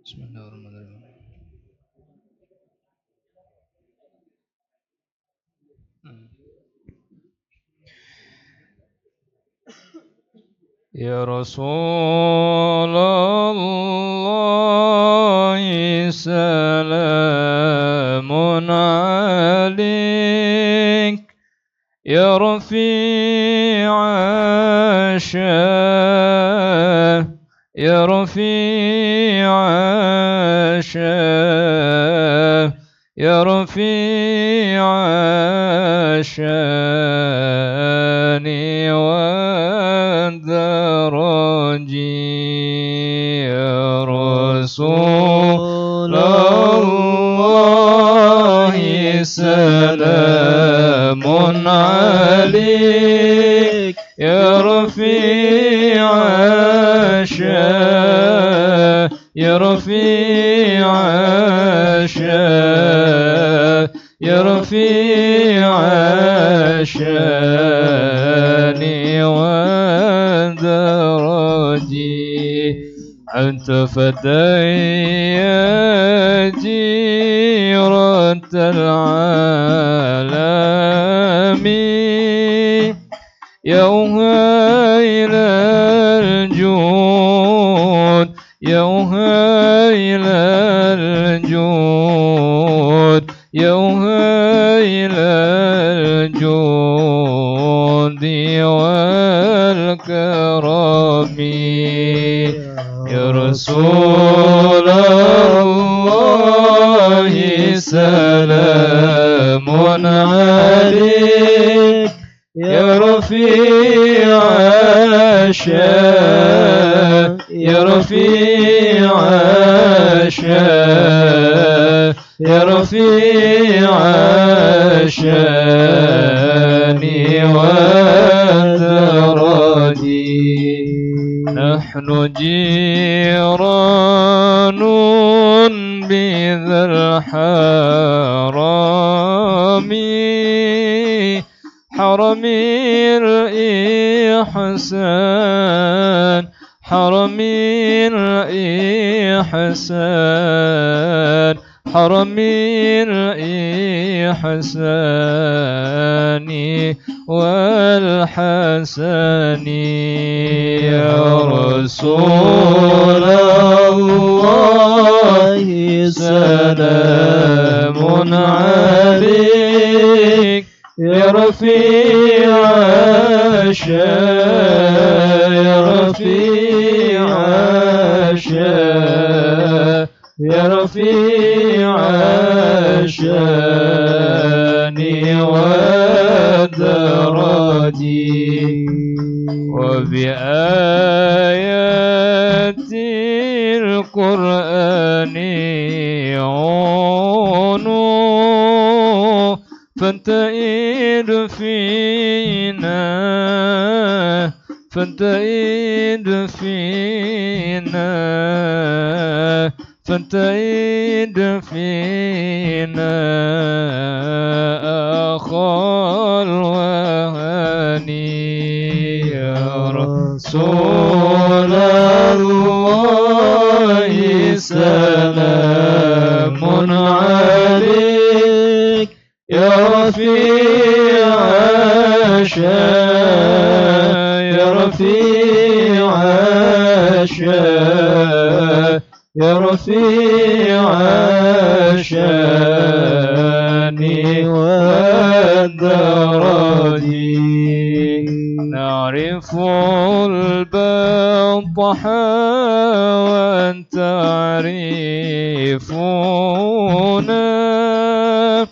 Bismillahirrahmanirrahim. Ya Rasulullah, salamun alaik, ya Rafi'a syah, ya Rafi'a syah, ya Rafi'a syani wa daraji, ya Rasulullah, salamun alaik, ya Rafi'a syah, ya Rafi'a syah, ya Rafi'a syani wa daraji, anta fadaya jiratal alami, ya uhailal jud, ya uhailal jud, ya uhailal judi wal karami, ya Rasulullah, salamun alaik, ya Rafi'a syah, ya Rafi'a syah, ya Rafi'a syani wa daraji, nahnu jiranun bidhal harami, حرمي الإحسان، حرمي الإحسان، حرمي الإحسان والحسن، يا رسول الله، سلام عليك، يا رفيع شاء، يا رفيع شاء، يا رفيع شاني ودرجي، وبآيات القرآن عونوا فانتئد فينا، فانتئد فينا، فانتئد فينا أخا الوهني، يا رسول الله، سلام عليك، يا رفيع شاء، يا رفيع شاء، يا رفيع شاني والدرجي، نعرف البطح وأنت تعرفنا،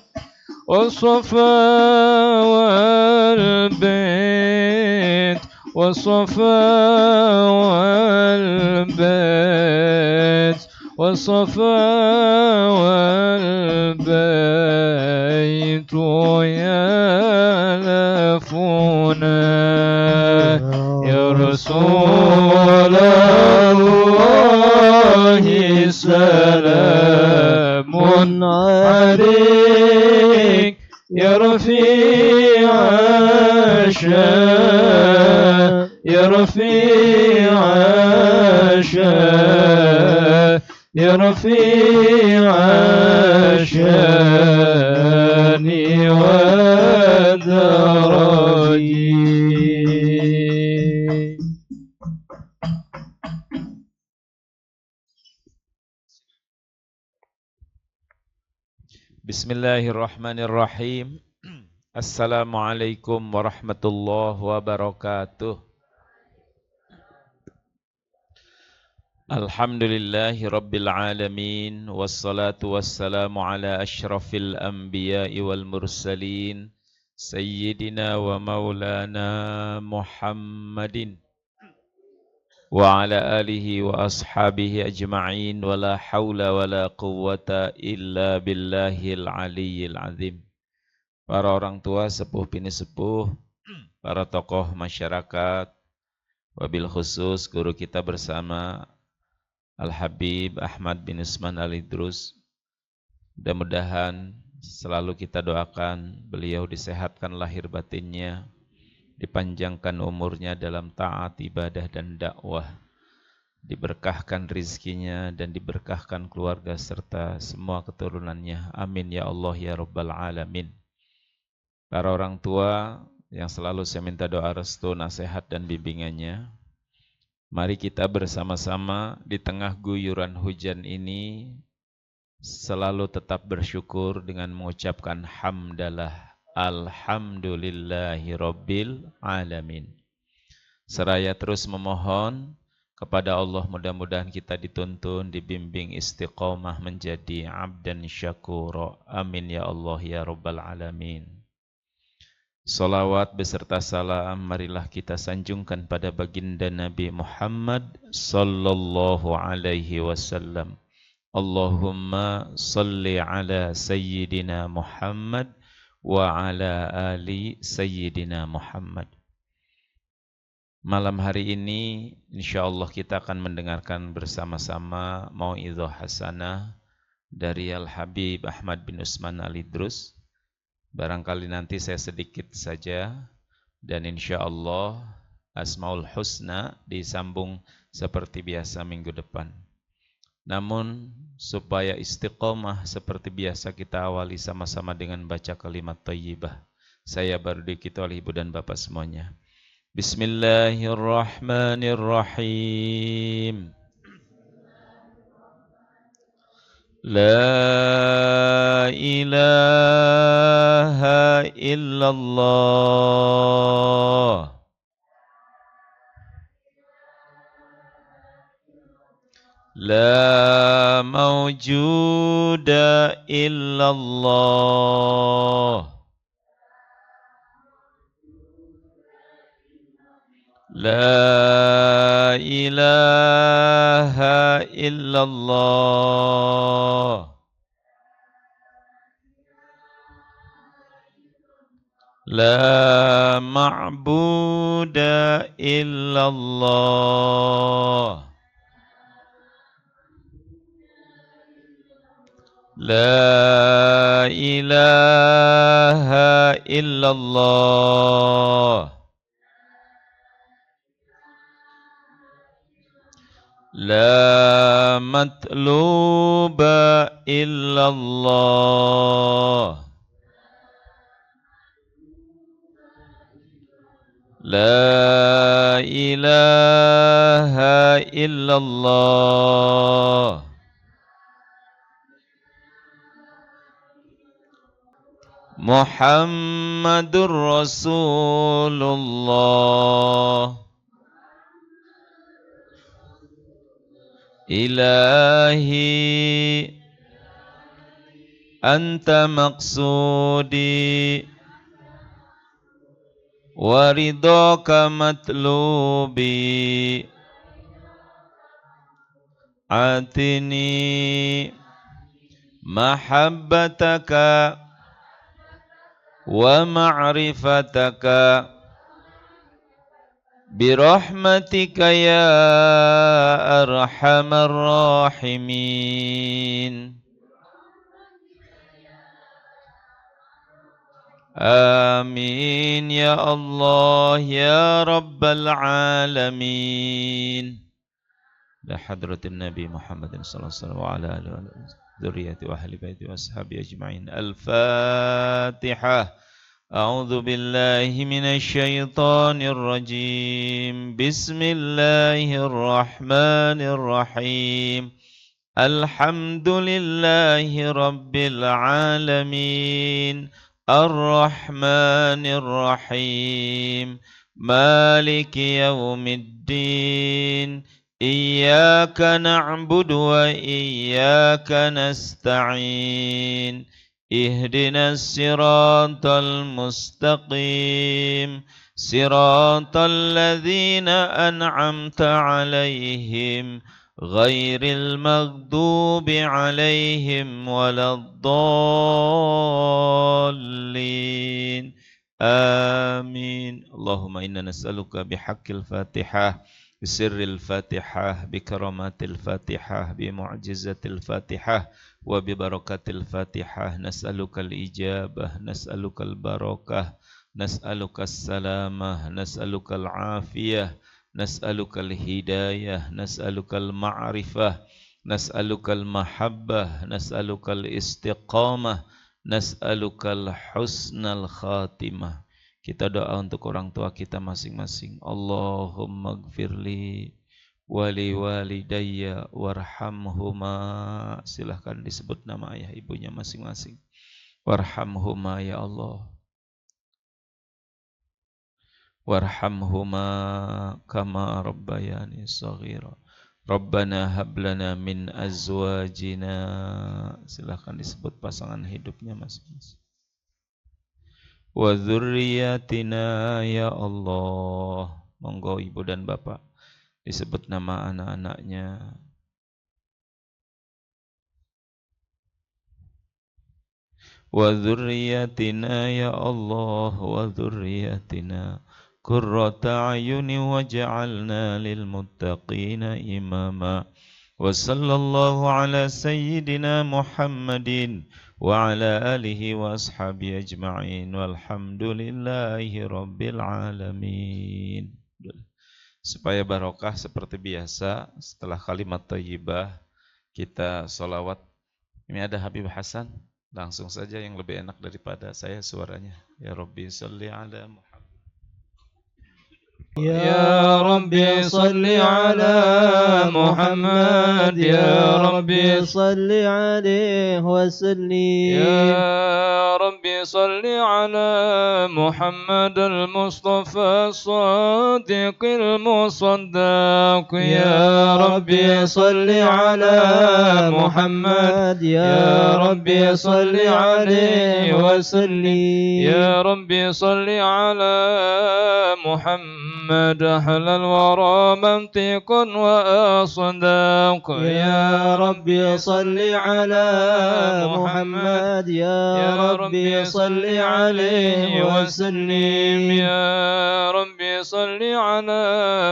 والصفا والبيت، والصفا والبيت، والصفا والبيت يالفونا، يا رسول الله، سلام عليك، يا رفيع شاء، يا رفيع شاء، يا رفيع الشان والدرج. Bismillahirrahmanirrahim. Assalamualaikum warahmatullahi wabarakatuh. Alhamdulillahi rabbil alamin. Wassalatu wassalamu ala ashrafil anbiya'i wal mursalin Sayyidina wa maulana Muhammadin wa ala alihi wa ashabihi ajma'in. Wa la hawla wa la quwwata illa billahil aliyyil azim. Para orang tua, sepuh bini sepuh, para tokoh masyarakat, wabil khusus guru kita bersama Al-Habib Ahmad bin Usman Al-Idrus. Mudah-mudahan selalu kita doakan beliau disehatkan lahir batinnya, dipanjangkan umurnya dalam taat, ibadah dan dakwah, diberkahkan rizkinya dan diberkahkan keluarga serta semua keturunannya. Amin ya Allah ya Rabbal Alamin. Para orang tua yang selalu saya minta doa restu, nasihat dan bimbingannya. Mari kita bersama-sama di tengah guyuran hujan ini selalu tetap bersyukur dengan mengucapkan hamdalah. Alhamdulillahi Rabbil Alamin. Seraya terus memohon kepada Allah, mudah-mudahan kita dituntun, dibimbing istiqomah menjadi abdan syakura. Amin ya Allah ya Rabbal Alamin. Salawat beserta salam marilah kita sanjungkan pada baginda Nabi Muhammad sallallahu alaihi wasallam. Allahumma salli ala sayyidina Muhammad wa ala ali sayyidina Muhammad. Malam hari ini insyaallah kita akan mendengarkan bersama-sama mau'izah hasanah dari Al-Habib Ahmad bin Usman Al-Idrus. Barangkali nanti saya sedikit saja dan insya Allah Asmaul Husna disambung seperti biasa minggu depan. Namun supaya istiqomah seperti biasa kita awali sama-sama dengan baca kalimat thayyibah. Saya baru dikit oleh ibu dan bapak semuanya. Bismillahirrahmanirrahim. La ilaha illallah. La mawjuda illallah. La ilaha illallah. La ma'buda illallah. La ilaha illallah. La matluba illallah. La ilaha illallah. Muhammadur Rasulullah. Ilahi anta maqsudi waridhaka matlubi atini mahabbataka wa ma'rifataka birahmatika ya arhamar rahimin. Amin ya Allah ya Rabbal Alamin. لحضرة النبي محمد صلى الله عليه وسلم وعلى آله وذريته وأهل بيته وأصحابه أجمعين. الفاتحة. أعوذ بالله من الشيطان الرجيم. بسم الله الرحمن الرحيم. الحمد لله رب العالمين الرحمن الرحيم مالك يوم الدين إياك نعبد وإياك نستعين اهدنا الصراط المستقيم صراط الذين أنعمت عليهم غير المغضوب عليهم ولا الضالين آمين. اللهم إنا نسألك بحق الفاتحة بسر الفاتحة بكرامات الفاتحة بمعجزة الفاتحة وببركة الفاتحة نسألك الإجابة نسألك البركة نسألك السلامة نسألك العافية نسألك الهداية نسألك المعرفة نسألك المحبة نسألك الاستقامة نسألك الحسن الخاتمة. Kita doa untuk orang tua kita masing-masing. Allahumma gfirli wali walidayya warhamhuma. Silahkan disebut nama ayah ibunya masing-masing. Warhamhuma ya Allah. Warhamhuma kama rabbayani shaghira. Rabbana hablana min azwajina. Silahkan disebut pasangan hidupnya masing-masing. Wa dzurriyyatina ya Allah. Monggo ibu dan bapak disebut nama anak-anaknya. Wa dzurriyyatina ya Allah wa dzurriyyatina qurrata a'yuni waj'alna lil muttaqina imama. Wa sallallahu ala sayyidina Muhammadin wa ala alihi wa ashabihi ajma'in walhamdulillahi rabbil alamin. Supaya barokah seperti biasa setelah kalimat thayyibah kita sholawat. Ini ada Habib Hasan, langsung saja yang lebih enak daripada saya suaranya. Ya Rabbi salli ala Muhammad. يا ربي صل على محمد يا ربي صل عليه وسلم يا ربي صل على محمد المصطفى الصادق المصدق يا ربي صل على محمد يا ربي صل عليه وسلم يا ربي صل على محمد أحل الورى منطق وأصداق يا ربي صل على محمد يا ربي صل عليه وسلم يا ربي صل على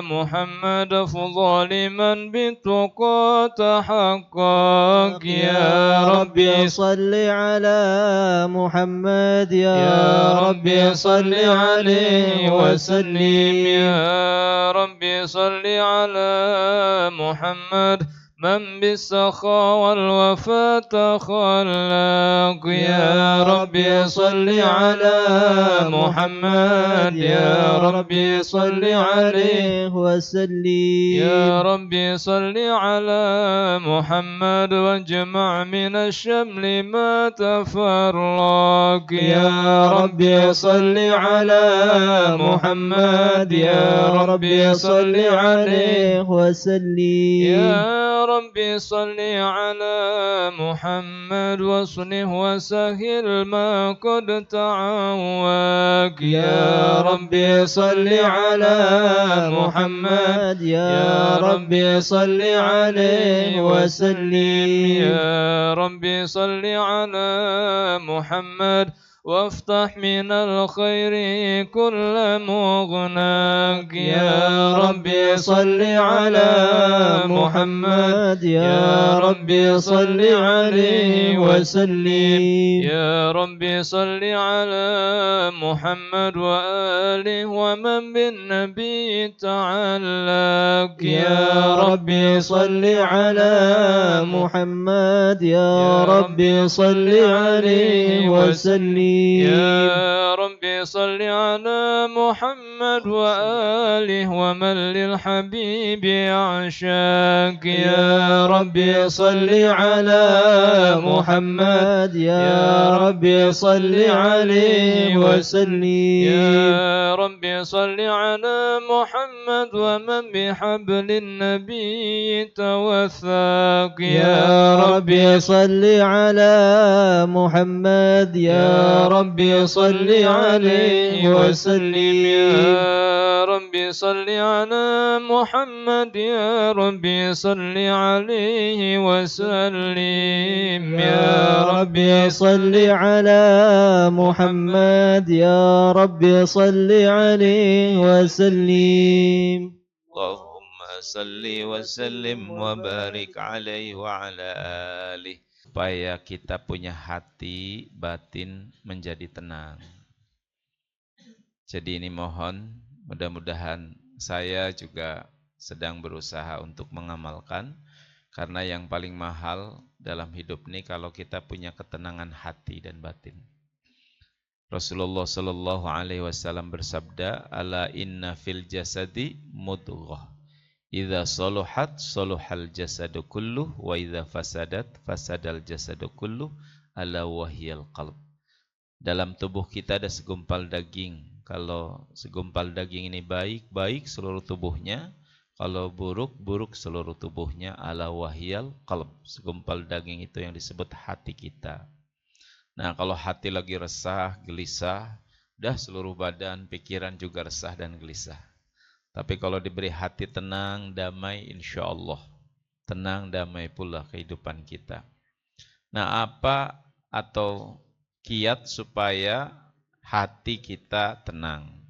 محمد أفضل من بالتقى تحقق يا ربي صل على محمد يا ربي صل عليه وسلم يا ربي صل على محمد من بالسخاء والوفاء تخلق يا ربي صل على محمد يا ربي صل عليه وسلم يا ربي صل على محمد واجمع من الشمل ما تفرق يا ربي صل على محمد يا ربي صل عليه وسلم يا ربي صل على محمد واصلح وسهل ما قد تعوق يا ربي صل على محمد يا ربي صل عليه وسلم يا ربي صل على محمد وافتح من الخير كل مغناك يا ربي صل على محمد يا ربي صل عليه وسلم يا ربي صل على محمد وآله ومن بالنبي تعلق يا ربي صل على محمد يا ربي صل عليه وسلم يا ربي صل على محمد وآله ومن للحبيب يعشاك يا ربي صل على محمد يا ربي صل عليه وسلم يا ربي صل على محمد ومن بحبل النبي توثاك يا ربي صل على محمد يا ربي صل عليه وسلم يا ربي صل على محمد يا ربي صل عليه وسلم يا ربي صل على محمد يا ربي صل عليه وسلم اللهم صل وسلم وبارك عليه وعلى آله. Supaya kita punya hati batin menjadi tenang. Jadi ini mohon, mudah-mudahan saya juga sedang berusaha untuk mengamalkan, karena yang paling mahal dalam hidup ini kalau kita punya ketenangan hati dan batin. Rasulullah Shallallahu Alaihi Wasallam bersabda, "Ala inna fil jasadi mudghah, idza saluhat saluhal jasadu kulluh, wa idza fasadat fasadal jasadu kulluh, ala wahyal qalb." Dalam tubuh kita ada segumpal daging. Kalau segumpal daging ini baik, baik seluruh tubuhnya. Kalau buruk, buruk seluruh tubuhnya. Ala wahyal qalb. Segumpal daging itu yang disebut hati kita. Nah, kalau hati lagi resah, gelisah, dah seluruh badan, pikiran juga resah dan gelisah. Tapi kalau diberi hati tenang, damai, insya Allah. Tenang, damai pula kehidupan kita. Nah, apa atau kiat supaya hati kita tenang?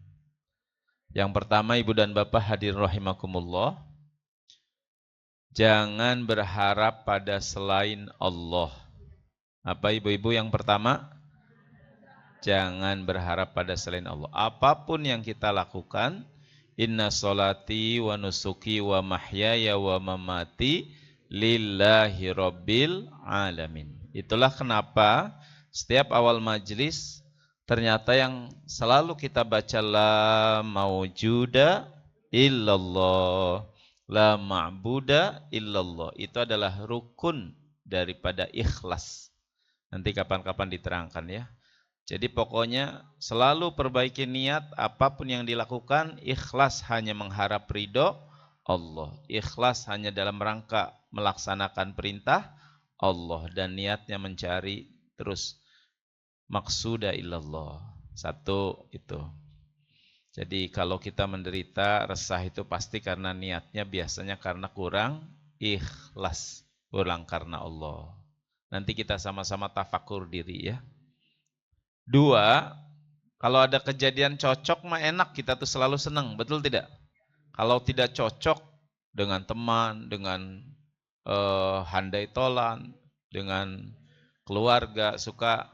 Yang pertama, Ibu dan Bapak hadirin rahimakumullah, jangan berharap pada selain Allah. Apa Ibu-ibu yang pertama? Jangan berharap pada selain Allah. Apapun yang kita lakukan, inna sholati wa nusuki wa mahyaya wa mamati lillahi rabbil alamin. Itulah kenapa setiap awal majlis ternyata yang selalu kita baca la maujuda illallah, la ma'buda illallah. Itu adalah rukun daripada ikhlas. Nanti kapan-kapan diterangkan ya. Jadi pokoknya selalu perbaiki niat, apapun yang dilakukan, ikhlas hanya mengharap ridho Allah. Ikhlas hanya dalam rangka melaksanakan perintah Allah. Dan niatnya mencari terus maqsuda illallah. Satu itu. Jadi kalau kita menderita, resah itu pasti karena niatnya biasanya karena kurang ikhlas. Kurang karena Allah. Nanti kita sama-sama tafakur diri ya. Dua, kalau ada kejadian cocok mah enak, kita tuh selalu senang, betul tidak? Kalau tidak cocok dengan teman, dengan handai tolan, dengan keluarga, suka.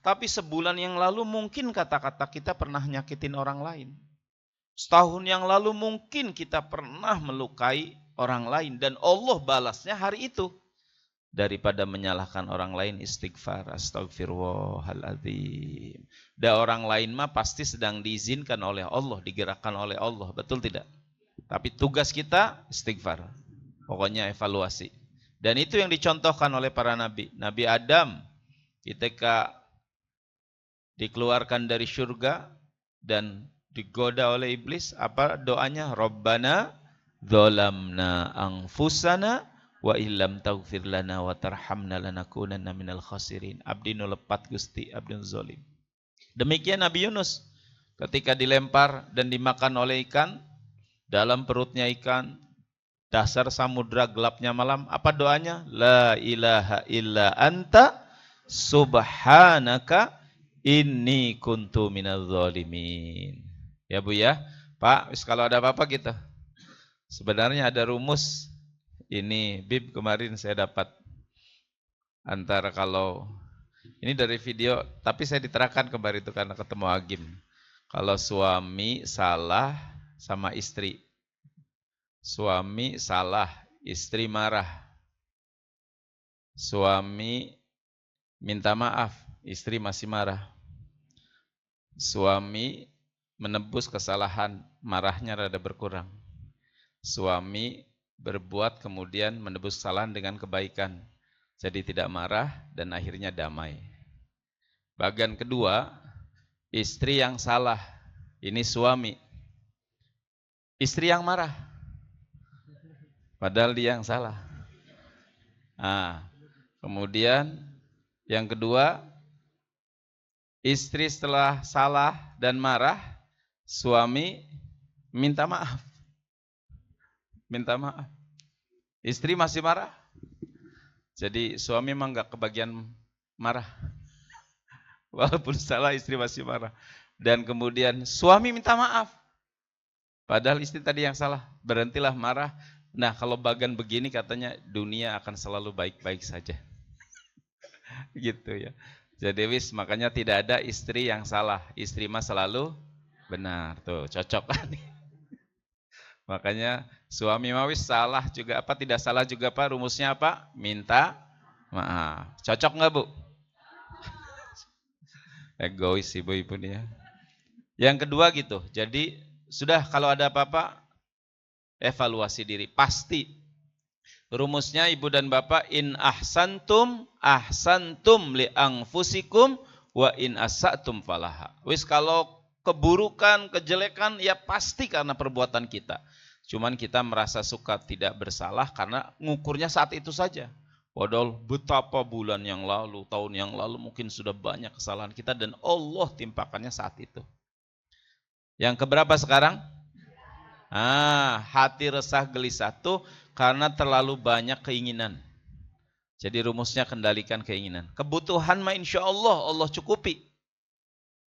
Tapi sebulan yang lalu mungkin kata-kata kita pernah nyakitin orang lain. Setahun yang lalu mungkin kita pernah melukai orang lain dan Allah balasnya hari itu. Daripada menyalahkan orang lain, istighfar, astagfirullahaladzim. Dan orang lain mah pasti sedang diizinkan oleh Allah, digerakkan oleh Allah, betul tidak? Tapi tugas kita istighfar. Pokoknya evaluasi. Dan itu yang dicontohkan oleh para nabi. Nabi Adam ketika dikeluarkan dari surga dan digoda oleh iblis, apa doanya? Rabbana dzalamna anfusana wa illam taghfir lana wa tarhamna lanakunanna minal khasirin. Abdi nu lepat Gusti, abdi nu zalim. Demikian Nabi Yunus ketika dilempar dan dimakan oleh ikan, dalam perutnya ikan, dasar samudra gelapnya malam, apa doanya? La ilaha illa anta subhanaka Inni kuntu minadz zalimin. Ya Bu ya. Pak, kalau ada apa-apa kita. Sebenarnya ada rumus ini Bib kemarin saya dapat antara kalau ini dari video, tapi saya diterangkan kemarin itu karena ketemu Agim. Kalau suami salah sama istri, suami salah, istri marah. Suami minta maaf, istri masih marah. Suami menebus kesalahan, marahnya rada berkurang. Suami berbuat kemudian menebus kesalahan dengan kebaikan. Jadi tidak marah dan akhirnya damai. Bagian kedua, istri yang salah. Ini suami. Istri yang marah. Padahal dia yang salah. Nah, kemudian yang kedua, istri setelah salah dan marah, suami minta maaf. Minta maaf. Istri masih marah. Jadi suami memang gak kebagian marah. Walaupun salah istri masih marah. Dan kemudian suami minta maaf. Padahal istri tadi yang salah. Berhentilah marah. Nah kalau bagian begini katanya dunia akan selalu baik-baik saja. Gitu ya. Jadi wis makanya tidak ada istri yang salah. Istri mah selalu benar. Tuh cocok kan. Makanya suami mah wis salah juga apa tidak salah juga Pak. Rumusnya apa? Minta maaf. Cocok nggak Bu? Egois ibu-ibu nih ya. Yang kedua gitu. Jadi sudah kalau ada apa-apa evaluasi diri. Pasti rumusnya ibu dan bapak in ahsantum li anfusikum wa in asatum falaha. Wis kalau keburukan, kejelekan ya pasti karena perbuatan kita. Cuman kita merasa suka tidak bersalah karena ngukurnya saat itu saja. Padahal betapa bulan yang lalu, tahun yang lalu mungkin sudah banyak kesalahan kita dan Allah timpakannya saat itu. Yang keberapa sekarang? Hati resah gelisah tuh karena terlalu banyak keinginan. Jadi rumusnya kendalikan keinginan. Kebutuhan mah insya Allah cukupi.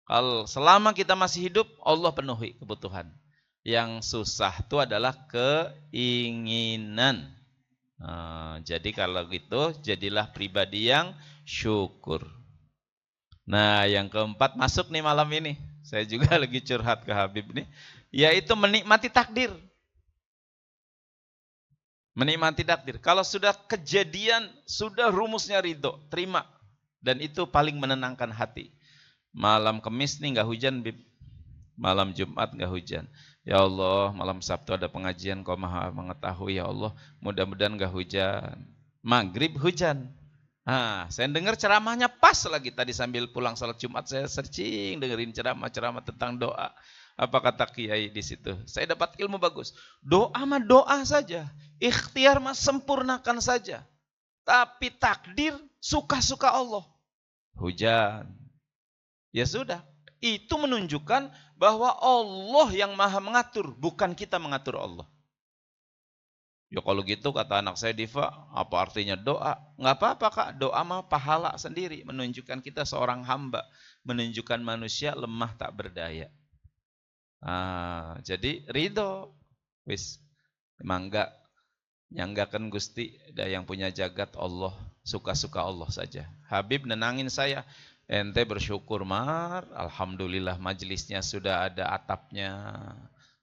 Kalau selama kita masih hidup, Allah penuhi kebutuhan. Yang susah itu adalah keinginan. Jadi kalau gitu, jadilah pribadi yang syukur. Nah, yang keempat masuk nih malam ini. Saya juga lagi curhat ke Habib nih. Yaitu menikmati takdir. Menikmati takdir. Kalau sudah kejadian, sudah rumusnya ridho, terima. Dan itu paling menenangkan hati. Malam Kamis nih nggak hujan, Bib. Malam Jumat nggak hujan. Ya Allah, malam Sabtu ada pengajian, Kau Maha mengetahui. Ya Allah, mudah-mudahan nggak hujan. Maghrib hujan. Saya dengar ceramahnya pas lagi tadi sambil pulang salat Jumat saya searching dengerin ceramah-ceramah tentang doa. Apa kata kiai di situ? Saya dapat ilmu bagus. Doa mah doa saja. Ikhtiar mah sempurnakan saja. Tapi takdir suka-suka Allah. Hujan. Ya sudah. Itu menunjukkan bahwa Allah yang maha mengatur. Bukan kita mengatur Allah. Ya kalau gitu kata anak saya Diva, apa artinya doa? Nggak apa-apa Kak, doa mah pahala sendiri. Menunjukkan kita seorang hamba. Menunjukkan manusia lemah tak berdaya. Jadi ridho. Wis, mangga nyanggakan Gusti, ada yang punya jagat Allah, suka-suka Allah saja. Habib nenangin saya, ente bersyukur Mar, alhamdulillah majelisnya sudah ada atapnya,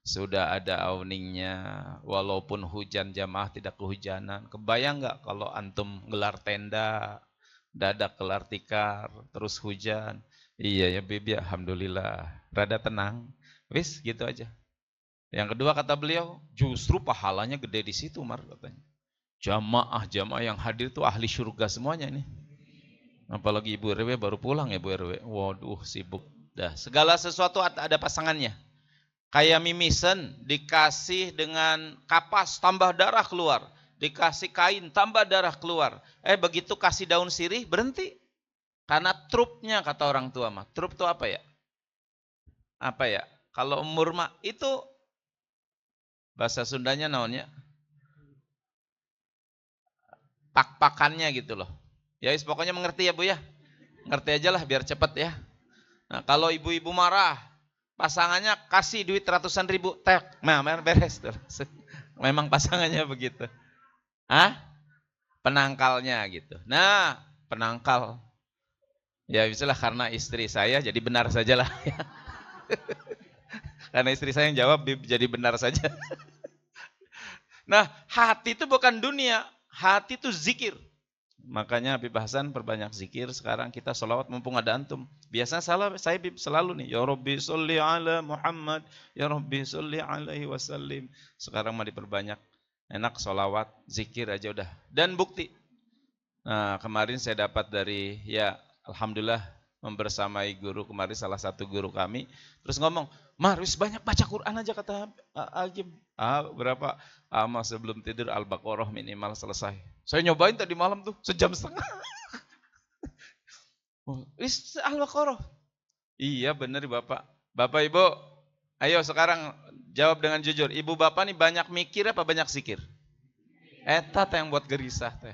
sudah ada awningnya, walaupun hujan jamaah tidak kehujanan. Kebayang nggak kalau antum gelar tenda, dadak gelar tikar, terus hujan? Iya ya Bibi, alhamdulillah, rada tenang. Wis gitu aja. Yang kedua kata beliau, justru pahalanya gede di situ Mar katanya. Jamaah yang hadir itu ahli surga semuanya ini. Apalagi Ibu RW baru pulang ya Bu RW. Waduh sibuk. Dah, segala sesuatu ada pasangannya. Kayak mimisen dikasih dengan kapas tambah darah keluar. Dikasih kain tambah darah keluar. Begitu kasih daun sirih berhenti. Karena trupnya kata orang tua mah. Trup itu apa ya? Apa ya? Kalau umur mah itu bahasa Sundanya naonnya? Pak-pakannya gitu loh. Ya pokoknya mengerti ya Bu ya. Ngerti aja lah biar cepet ya. Nah, kalau ibu-ibu marah, pasangannya kasih duit ratusan ribu, tek, nah beres. Memang pasangannya begitu. Hah? Penangkalnya gitu. Nah, penangkal. Ya misalnya karena istri saya jadi benar sajalah. Karena istri saya yang jawab jadi benar saja. Nah, hati itu bukan dunia, hati itu zikir. Makanya Habib Hasan perbanyak zikir. Sekarang kita sholawat mumpung ada antum. Biasanya saya selalu nih, ya Rabbi sholli ala Muhammad, ya Rabbi sholli alaihi wasallim. Sekarang mah diperbanyak. Enak sholawat, zikir aja udah. Dan bukti. Nah, kemarin saya dapat dari, ya alhamdulillah membersamai guru kemarin, salah satu guru kami. Terus ngomong, Marwis banyak baca Quran aja kata Agim. Berapa? Mas sebelum tidur Al-Baqarah minimal selesai. Saya nyobain tadi malam tuh, sejam setengah. Al-Baqarah. Iya bener Bapak. Bapak Ibu, ayo sekarang jawab dengan jujur. Ibu Bapak nih banyak mikir apa banyak zikir? Eta yang buat gerisah teh.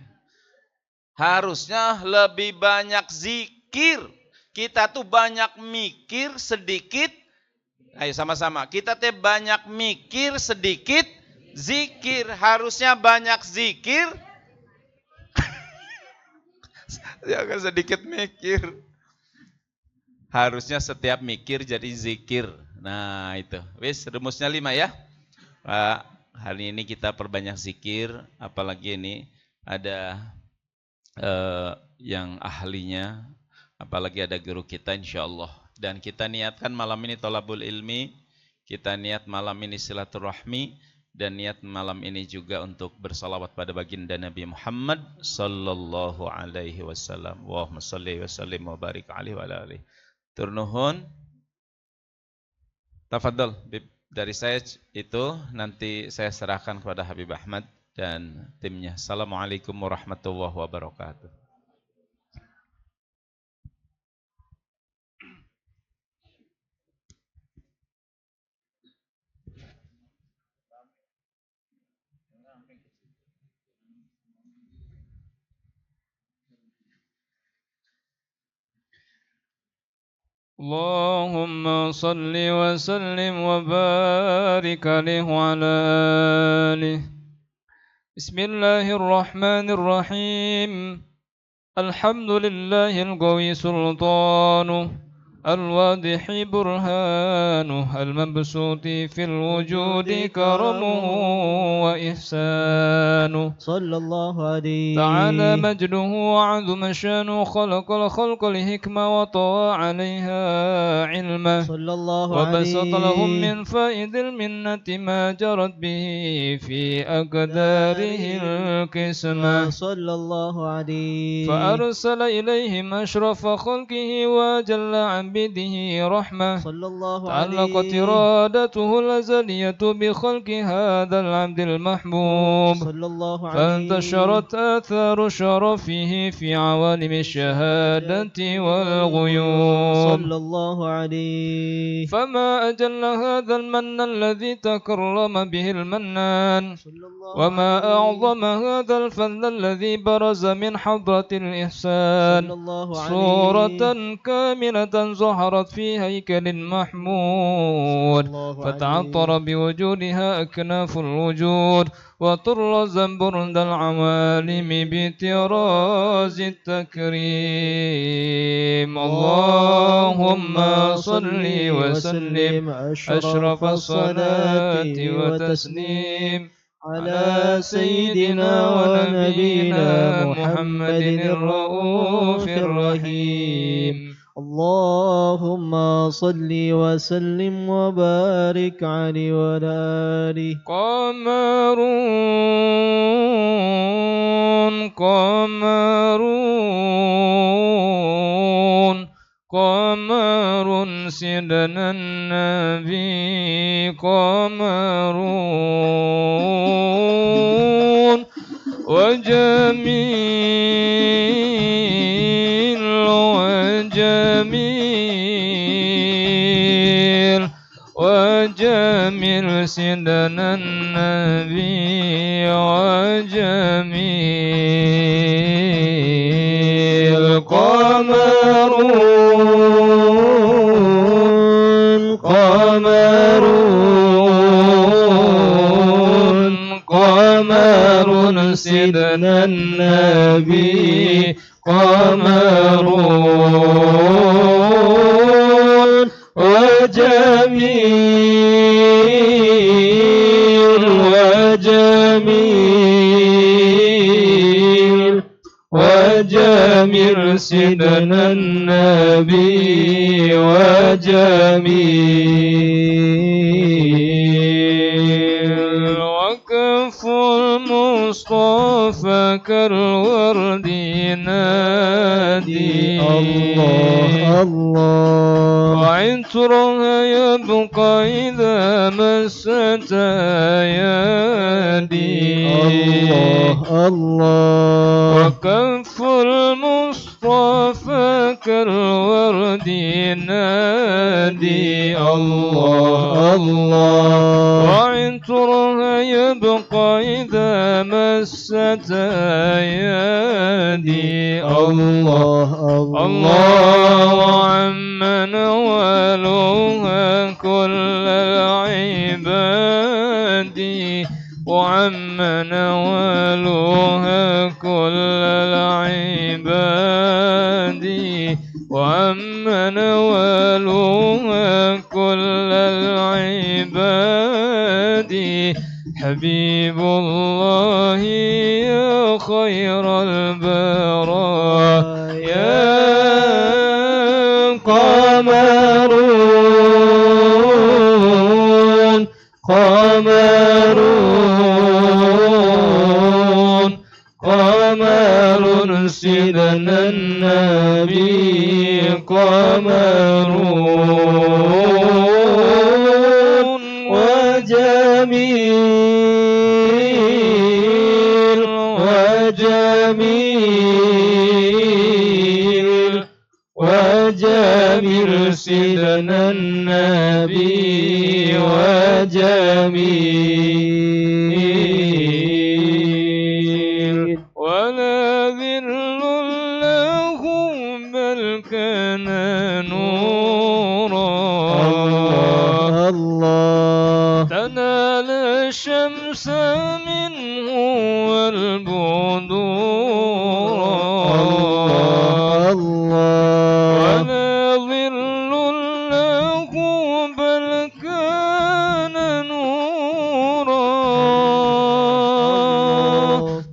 Harusnya lebih banyak zikir. Kita tuh banyak mikir sedikit. Ayo sama-sama. Kita tuh banyak mikir sedikit zikir. Harusnya banyak zikir. Jangan sedikit mikir. Harusnya setiap mikir jadi zikir. Nah itu. Wis rumusnya 5 ya. Hari ini kita perbanyak zikir. Apalagi ini ada yang ahlinya, apalagi ada guru kita insyaallah. Dan kita niatkan malam ini thalabul ilmi, kita niat malam ini silaturahmi, dan niat malam ini juga untuk bersalawat pada baginda Nabi Muhammad sallallahu alaihi wasallam. Allahumma shalli wa sallim wa barik alaihi wa ala alihi. Turnuhun. Tafadhol, dari saya itu nanti saya serahkan kepada Habib Ahmad dan timnya. Assalamualaikum warahmatullahi wabarakatuh. Allahumma salli wa sallim wa barik alaihi wa ala alihi. Bismillahirrahmanirrahim. Alhamdulillahil qawi sultanuh, al-wadihi burhanuh, al-mabsuti fil wujudi karamuhu wa ihsanuh. Sallallahu alaihi ta'ala majduhu wa azuma shanuh, khalaqal khalqa lihikma wa tawa 'alaiha 'ilma. Sallallahu alaihi wa basata lahum min faidil minnati ma jarat bihi fi aqdarihil qismah. Sallallahu alaihi أرسل إليهم أشرف خلقه وجل عبده رحمة. تعلقت إرادته الأزلية بخلق هذا العبد المحبوب، فانتشرت آثار شرفه في عوالم الشهادة والغيوب. فما أجل هذا المن الذي تكرم به المنان، وما أعظم هذا الفضل الذي برز من حضرة الإحسان. صورة كاملة ظهرت في هيكل محمود، فتعطر بوجودها أكناف الوجود، وطرز برد العوالم بطراز التكريم. اللهم صل وسلم أشرف الصلاة وتسليم على سيدنا ونبينا محمد الرؤوف الرحيم. اللهم صل وسلم وبارك عليه وعلى آله. قمر سيدنا النبي، قمر وجميل وجميل وجميل سيدنا النبي وجميل. قمر قمر وجميل وجميل وجميل سيدنا النبي وجميل وكف المصطفى كالورد ينادي الله الله وعطرها يبقى إذا مست يدي الله الله وكف المصطفى كالورد ينادي الله الله وعطرها يبقى إذا مست يدي الله الله وعم نوالها كل العباد وعم نوالها كل العباد وعم نوالها كل العباد حبيب الله يا خير البرايا يا قمرون قمرون قمر سيدنا النبي قمرون وجميل وجميل وجميل سيدنا النبي وجميل ولا ذل له بل كان نورا الله تنال الشمس منه والبدور الله ولا ظل له بل كان نورا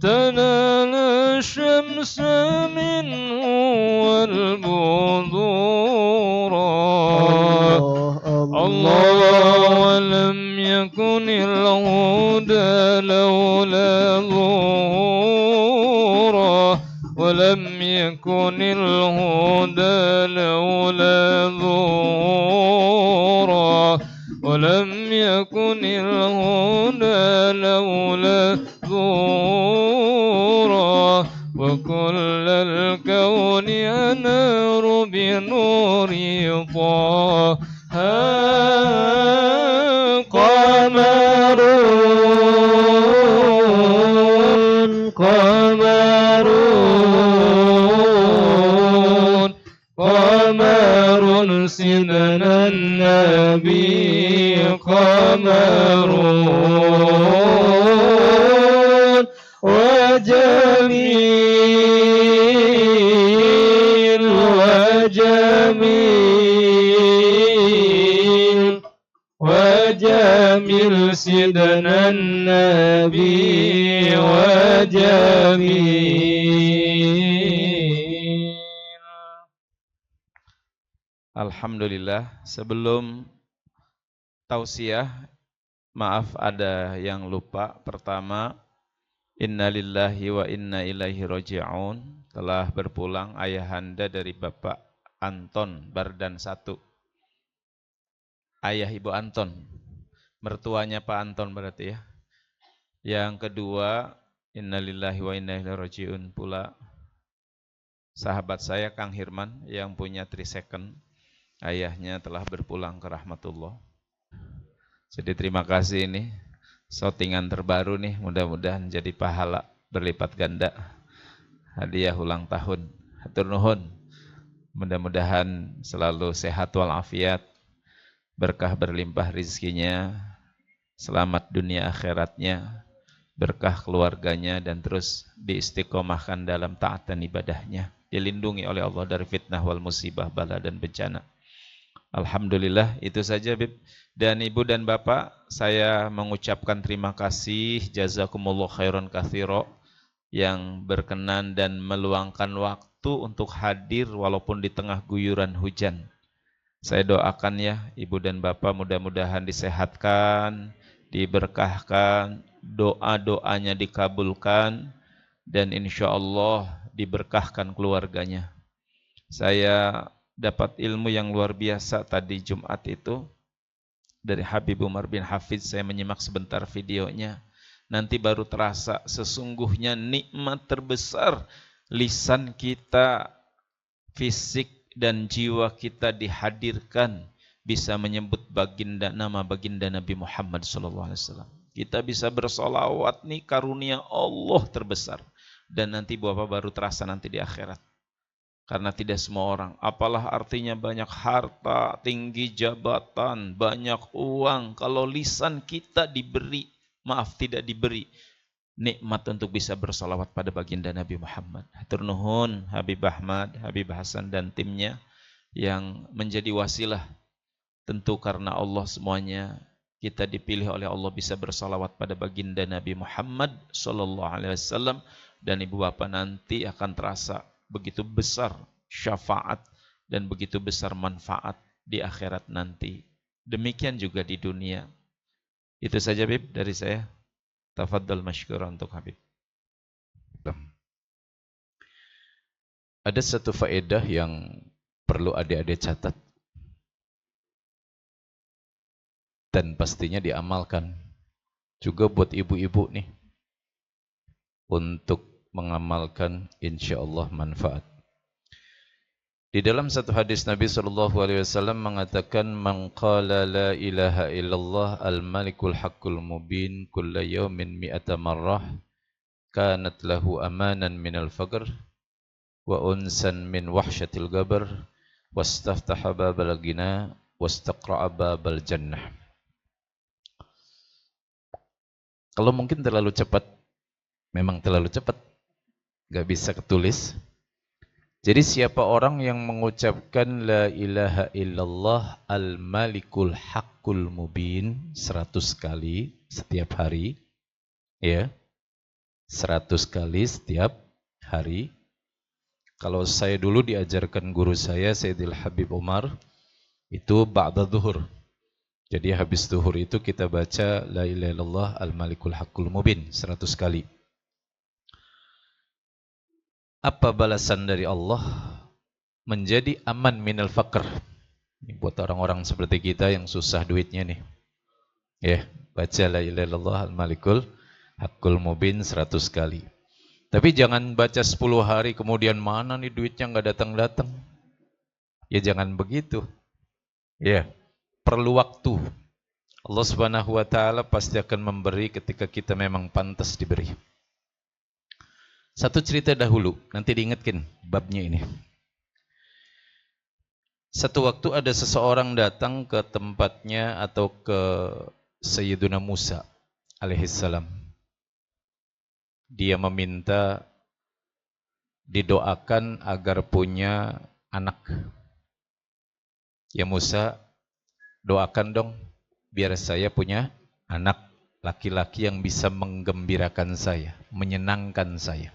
تنال الشمس منه والبذور الله ولم يكن الهدى لولا ظهورا ولم يكن الهدى لولا ظهورا ولم يكن الهدى لولا ظهورا وكل الكون أنار بنور طه قمرون قمرون قمر سيدنا النبي قمرون وجميل وجميل وجميل سيدنا النبي وجميل. Alhamdulillah. Sebelum tausiah, maaf ada yang lupa. Pertama, innalillahi wa inna ilaihi raji'un. Telah berpulang ayahanda dari Bapak Anton Bardan 1. Ayah Ibu Anton, mertuanya Pak Anton berarti ya. Yang kedua, innalillahi wa inna ilaihi raji'un pula sahabat saya Kang Hirman yang punya 3 second. Ayahnya telah berpulang ke rahmatullah. Jadi terima kasih ini shootingan terbaru nih, mudah-mudahan jadi pahala berlipat ganda. Hadiah ulang tahun. Hatur nuhun. Mudah-mudahan selalu sehat walafiat, berkah berlimpah rizkinya, selamat dunia akhiratnya, berkah keluarganya, dan terus diistiqomahkan dalam taat dan ibadahnya. Dilindungi oleh Allah dari fitnah wal musibah, bala dan bencana. Alhamdulillah, itu saja Bib. Dan Ibu dan Bapak, saya mengucapkan terima kasih, jazakumullah khairan katsira, yang berkenan dan meluangkan waktu untuk hadir walaupun di tengah guyuran hujan. Saya doakan ya, Ibu dan Bapak mudah-mudahan disehatkan, diberkahkan, doa-doanya dikabulkan, dan insya Allah diberkahkan keluarganya. Saya dapat ilmu yang luar biasa tadi Jumat itu dari Habib Umar bin Hafiz. Saya menyimak sebentar videonya. Nanti baru terasa sesungguhnya nikmat terbesar lisan kita, fisik dan jiwa kita dihadirkan bisa menyebut nama baginda Nabi Muhammad SAW. Kita bisa bersolawat, nih karunia Allah terbesar. Dan nanti Bapak baru terasa nanti di akhirat. Karena tidak semua orang, apalah artinya banyak harta, tinggi jabatan, banyak uang, kalau lisan kita tidak diberi nikmat untuk bisa bersolawat pada baginda Nabi Muhammad. Hatur nuhun Habib Ahmad, Habib Hasan dan timnya yang menjadi wasilah. Tentu karena Allah semuanya kita dipilih oleh Allah bisa bersolawat pada baginda Nabi Muhammad SAW, dan ibu bapak nanti akan terasa begitu besar syafaat dan begitu besar manfaat di akhirat nanti. Demikian juga di dunia. Itu saja Bib dari saya. Tafadhal masykuran untuk Habib. Ada satu faedah yang perlu adik-adik catat dan pastinya diamalkan juga buat ibu-ibu nih untuk mengamalkan insyaallah manfaat. Di dalam satu hadis Nabi SAW mengatakan, man qala la ilaha illallah al-malikul haqqul mubin kulla yawmin mi'ata marrah kanat lahu amanan minal faqr wa unsan min wahsyatil gabar wastaftaha babal ghina wastaqra'a babal jannah. Kalau mungkin terlalu cepat, memang terlalu cepat, gak bisa ketulis. Jadi siapa orang yang mengucapkan la ilaha illallah al-malikul haqqul mubin 100 kali setiap hari, ya, 100 kali setiap hari. Kalau saya dulu diajarkan guru saya Sayyidil Habib Umar, itu ba'da zuhur. Jadi habis zuhur itu kita baca la ilaha illallah al-malikul haqqul mubin 100 kali. Apa balasan dari Allah? Menjadi aman minal faqr. Ini buat orang-orang seperti kita yang susah duitnya nih. Ya, baca la ilaha illallah al-malikul haqqul mubin 100 kali. Tapi jangan baca 10 hari kemudian mana nih duitnya enggak datang-datang. Ya jangan begitu. Ya, perlu waktu. Allah Subhanahu wa taala pasti akan memberi ketika kita memang pantas diberi. Satu cerita dahulu, nanti diingatkan babnya ini. Satu waktu ada seseorang datang ke tempatnya atau ke Sayyiduna Musa alaihissalam. Dia meminta didoakan agar punya anak. Ya Musa, doakan dong biar saya punya anak laki-laki yang bisa menggembirakan saya, menyenangkan saya.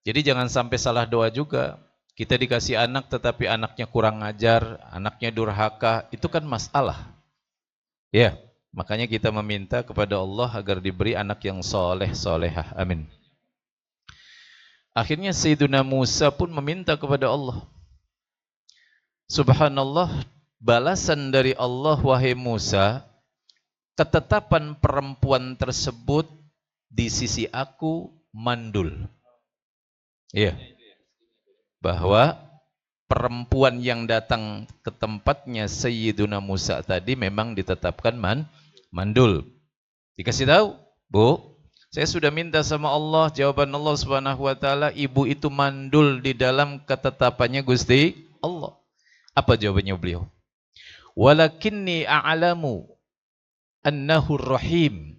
Jadi jangan sampai salah doa juga. Kita dikasih anak tetapi anaknya kurang ajar, anaknya durhaka, itu kan masalah. Ya, makanya kita meminta kepada Allah agar diberi anak yang soleh, solehah. Amin. Akhirnya Sayyiduna Musa pun meminta kepada Allah. Subhanallah, balasan dari Allah, wahai Musa, ketetapan perempuan tersebut di sisi aku mandul. Iya. Bahwa perempuan yang datang ke tempatnya Sayyiduna Musa tadi memang ditetapkan mandul. Dikasih tahu, Bu, saya sudah minta sama Allah, jawaban Allah Subhanahu wa taala, ibu itu mandul di dalam ketetapannya Gusti Allah. Apa jawabannya beliau? Walakinni a'lamu annahu rahim.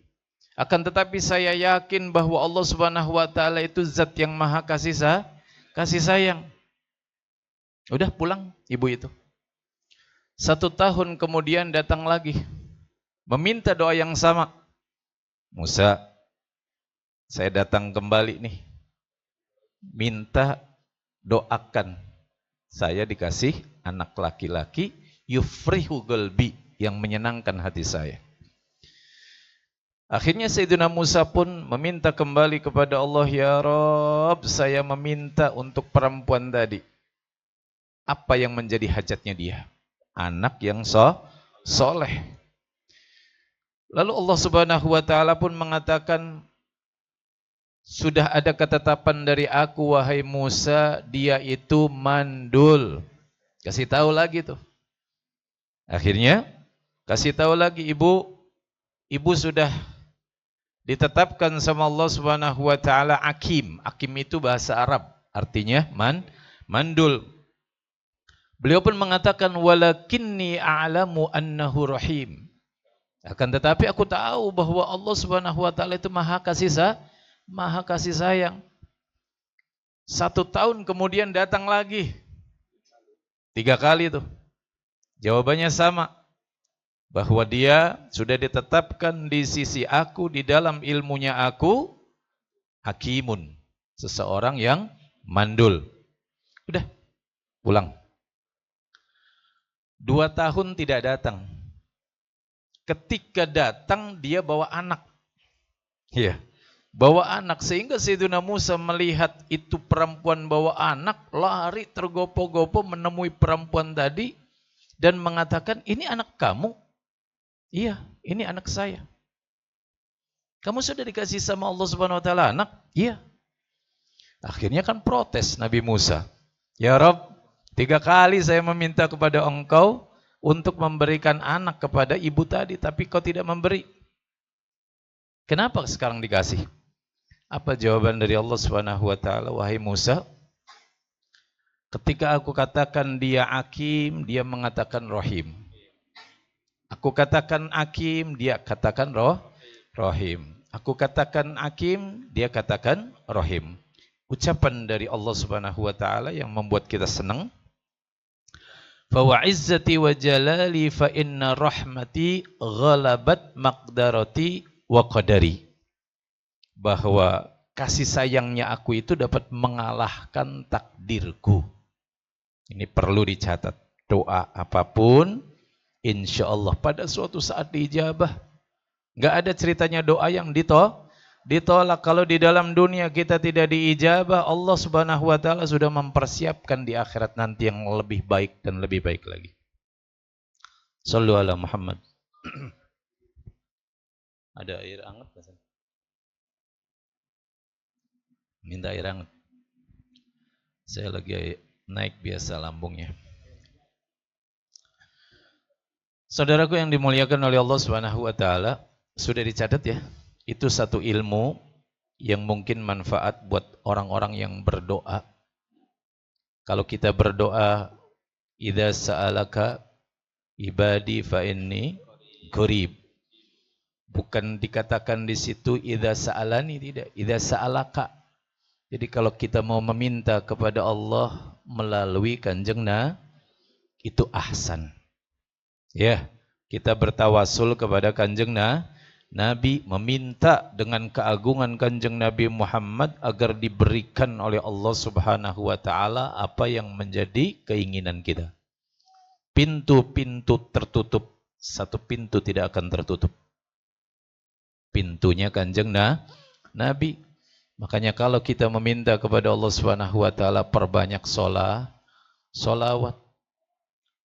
Akan tetapi saya yakin bahwa Allah Subhanahu wa taala itu zat yang maha kasih sayang. Udah pulang ibu itu. 1 tahun kemudian datang lagi, meminta doa yang sama. Musa, saya datang kembali nih, minta doakan saya dikasih anak laki-laki, yufrihu qalbi, yang menyenangkan hati saya. Akhirnya Sayyidina Musa pun meminta kembali kepada Allah, ya Rabb, saya meminta untuk perempuan tadi. Apa yang menjadi hajatnya dia? Anak yang soleh. Lalu Allah Subhanahu wa taala pun mengatakan, sudah ada ketetapan dari aku wahai Musa, dia itu mandul. Kasih tahu lagi tuh. Akhirnya kasih tahu lagi, ibu sudah ditetapkan sama Allah Subhanahu wa taala Akim. Akim itu bahasa Arab, artinya mandul. Beliau pun mengatakan walakinni a'lamu annahu rahim. Akan tetapi aku tahu bahwa Allah Subhanahu wa taala itu maha kasih sayang. 1 tahun kemudian datang lagi. 3 kali tuh. Jawabannya sama. Bahwa dia sudah ditetapkan di sisi aku, di dalam ilmunya aku, hakimun, seseorang yang mandul. Udah, pulang. 2 tahun tidak datang. Ketika datang dia bawa anak. Iya, bawa anak, sehingga Sayyidina Musa melihat itu perempuan bawa anak, lari tergopoh-gopoh menemui perempuan tadi dan mengatakan, ini anak kamu? Iya, ini anak saya. Kamu sudah dikasih sama Allah Subhanahu wa taala anak? Iya. Akhirnya kan protes Nabi Musa. Ya Rabb, 3 kali saya meminta kepada engkau untuk memberikan anak kepada ibu tadi, tapi kau tidak memberi. Kenapa sekarang dikasih? Apa jawaban dari Allah Subhanahu wa taala? Wahai Musa, ketika aku katakan dia Hakim, dia mengatakan Rahim. Aku katakan Hakim, dia katakan Rahim. Aku katakan Hakim, dia katakan Rahim. Ucapan dari Allah Subhanahu wa taala yang membuat kita senang. Fa wa izzati wa jalali fa inna rahmati ghalabat maqdarati wa qadari. Bahwa kasih sayangnya aku itu dapat mengalahkan takdirku. Ini perlu dicatat. Doa apapun, insya Allah pada suatu saat diijabah. Gak ada ceritanya doa yang ditolak. Kalau di dalam dunia kita tidak diijabah, Allah Subhanahu wa taala sudah mempersiapkan di akhirat nanti yang lebih baik dan lebih baik lagi. Shallu ala Muhammad. Ada air hangat? Minta air hangat. Saya lagi naik biasa lambungnya. Saudaraku yang dimuliakan oleh Allah Subhanahu wa taala, sudah dicatat ya. Itu satu ilmu yang mungkin manfaat buat orang-orang yang berdoa. Kalau kita berdoa, idza sa'alaka ibadi fa inni qarib. Bukan dikatakan di situ idza sa'alani, tidak. Idza sa'alaka. Jadi kalau kita mau meminta kepada Allah melalui Kanjeng itu ahsan. Ya, kita bertawasul kepada Kanjeng Nabi, meminta dengan keagungan Kanjeng Nabi Muhammad agar diberikan oleh Allah Subhanahu wa taala apa yang menjadi keinginan kita. Pintu-pintu tertutup, satu pintu tidak akan tertutup. Pintunya Kanjeng Nabi. Makanya kalau kita meminta kepada Allah Subhanahu wa taala, perbanyak sholawat.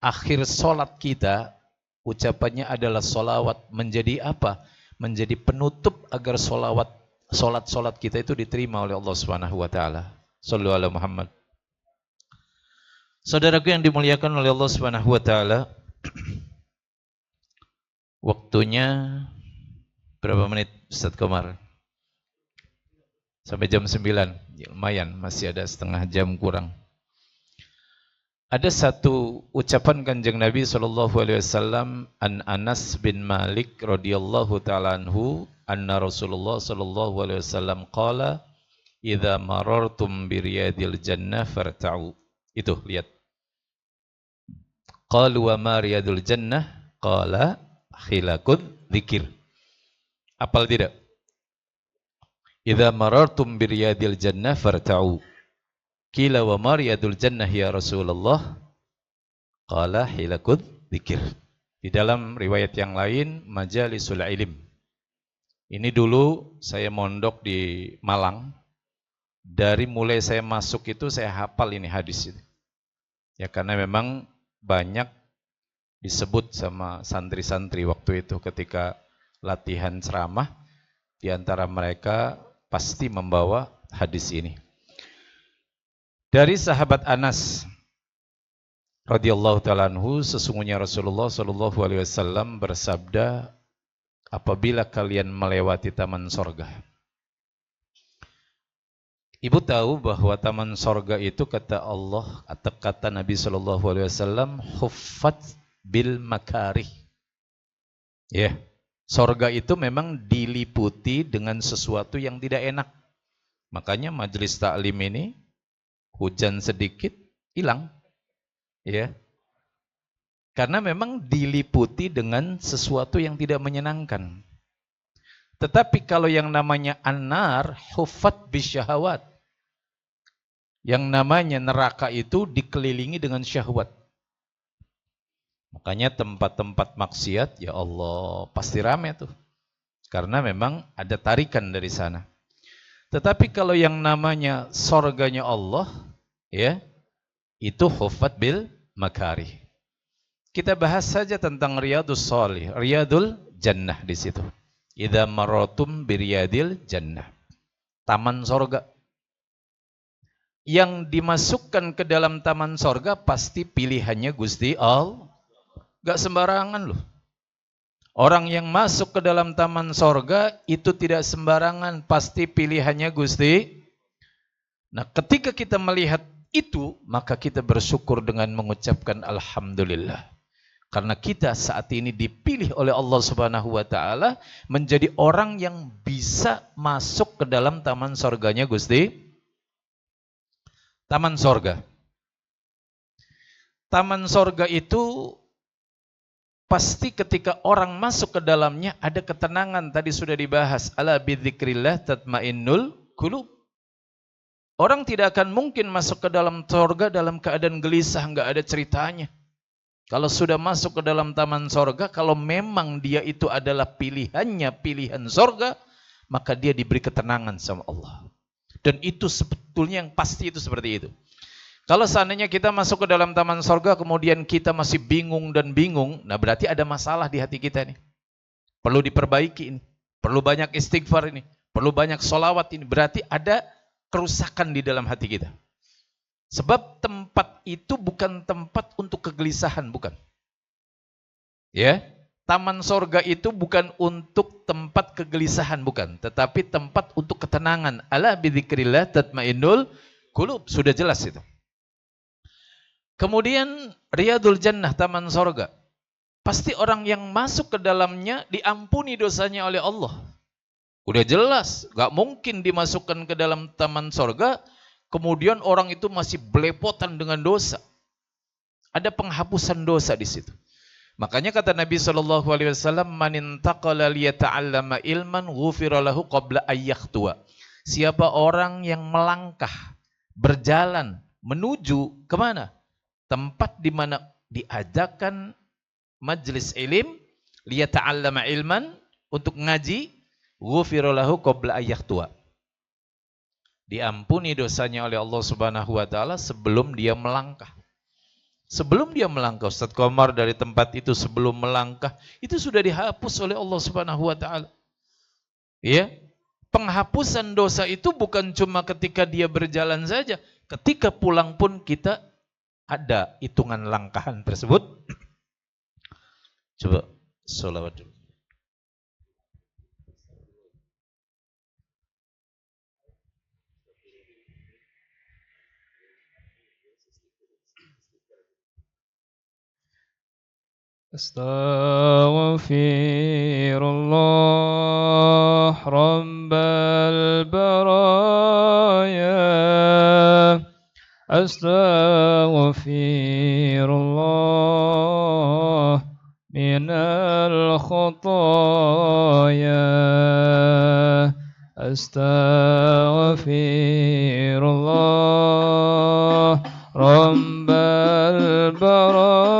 Akhir sholat kita ucapannya adalah sholawat. Menjadi apa? Menjadi penutup agar sholat kita itu diterima oleh Allah Subhanahu wa taala. Shallu ala Muhammad. Saudaraku yang dimuliakan oleh Allah Subhanahu wa taala, waktunya berapa menit Ustaz Komar? Sampai jam 9. Ya, lumayan, masih ada setengah jam kurang. Ada satu ucapan Kanjeng Nabi SAW an Anas bin Malik radhiyallahu taala anhu anna Rasulullah sallallahu alaihi wasallam qala idza marartum bi riyadil jannah farta'u. Itu lihat. Qalu wa ma riyadul jannah? Qala khilaqud dzikir. Apal tidak? Idza marartum bi riyadil jannah farta'u. Qila wa ma riyadul jannah ya Rasulullah? Qala hilakut dzikir. Di dalam riwayat yang lain majalisul ilm. Ini dulu saya mondok di Malang. Dari mulai saya masuk itu saya hafal ini hadis itu. Ya karena memang banyak disebut sama santri-santri waktu itu ketika latihan ceramah, di antara mereka pasti membawa hadis ini. Dari sahabat Anas radhiyallahu ta'ala anhu, sesungguhnya Rasulullah sallallahu alaihi wasallam bersabda, apabila kalian melewati taman sorga. Ibu tahu bahwa taman sorga itu kata Allah atau kata Nabi sallallahu alaihi wasallam huffat bil makarih. Ya, sorga itu memang diliputi dengan sesuatu yang tidak enak. Makanya majelis taklim ini hujan sedikit hilang. Ya. Karena memang diliputi dengan sesuatu yang tidak menyenangkan. Tetapi kalau yang namanya an-nar huffat bisyahawat. Yang namanya neraka itu dikelilingi dengan syahwat. Makanya tempat-tempat maksiat, ya Allah, pasti rame tuh. Karena memang ada tarikan dari sana. Tetapi kalau yang namanya sorganya Allah, ya, itu huffat bil makarih. Kita bahas saja tentang Riyadus Shalih, Riyadul Jannah di situ. Idza maratum biryadil jannah. Taman sorga. Yang dimasukkan ke dalam taman sorga pasti pilihannya Gusti Allah. Gak sembarangan loh. Orang yang masuk ke dalam taman sorga itu tidak sembarangan, pasti pilihannya Gusti. Nah, ketika kita melihat itu, maka kita bersyukur dengan mengucapkan alhamdulillah. Karena kita saat ini dipilih oleh Allah Subhanahu wa taala menjadi orang yang bisa masuk ke dalam taman sorganya Gusti. Taman sorga. Taman sorga itu pasti ketika orang masuk ke dalamnya ada ketenangan. Tadi sudah dibahas. Ala bidzikrillah tatmainnul qulub. Orang tidak akan mungkin masuk ke dalam sorga dalam keadaan gelisah, nggak ada ceritanya. Kalau sudah masuk ke dalam taman sorga, kalau memang dia itu adalah pilihannya, pilihan sorga, maka dia diberi ketenangan sama Allah. Dan itu sebetulnya yang pasti itu seperti itu. Kalau seandainya kita masuk ke dalam taman sorga, kemudian kita masih bingung dan bingung, nah berarti ada masalah di hati kita nih. Perlu diperbaiki ini. Perlu banyak istighfar ini. Perlu banyak sholawat ini. Berarti ada kerusakan di dalam hati kita. Sebab tempat itu bukan tempat untuk kegelisahan, bukan. Ya, taman sorga itu bukan untuk tempat kegelisahan, bukan. Tetapi tempat untuk ketenangan. Ala bidzikrillah tatmainnul qulub. Sudah jelas itu. Kemudian Riyadul Jannah, taman sorga. Pasti orang yang masuk ke dalamnya diampuni dosanya oleh Allah. Udah jelas, gak mungkin dimasukkan ke dalam taman sorga, kemudian orang itu masih belepotan dengan dosa. Ada penghapusan dosa di situ. Makanya kata Nabi SAW, man intaqala liyata'allama ilman ghufira lahu qabla ayyaktua. Siapa orang yang melangkah, berjalan, menuju kemana? Tempat di mana diajarkan majlis ilim, liyata'allama ilman, untuk ngaji, ghufira lahu qabla ayyaktua. Diampuni dosanya oleh Allah Subhanahu wa taala sebelum dia melangkah. Sebelum dia melangkah, Ustaz Komar, dari tempat itu sebelum melangkah, itu sudah dihapus oleh Allah Subhanahu wa taala. Ya. Penghapusan dosa itu bukan cuma ketika dia berjalan saja, ketika pulang pun kita ada hitungan langkahan tersebut. Coba sholawat dulu. أستغفر الله رب البرايا أستغفر الله من الخطايا أستغفر الله رب البرايا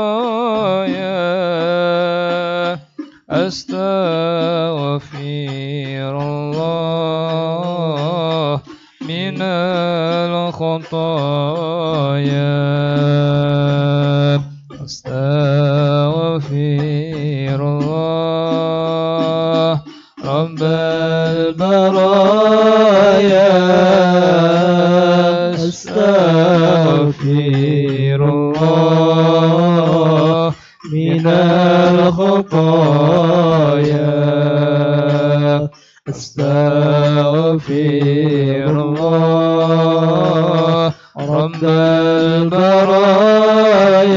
أستغفر الله من الخطايا أستغفر الله رب البرايا أستغفر الله من الخطايا أستغفر الله رب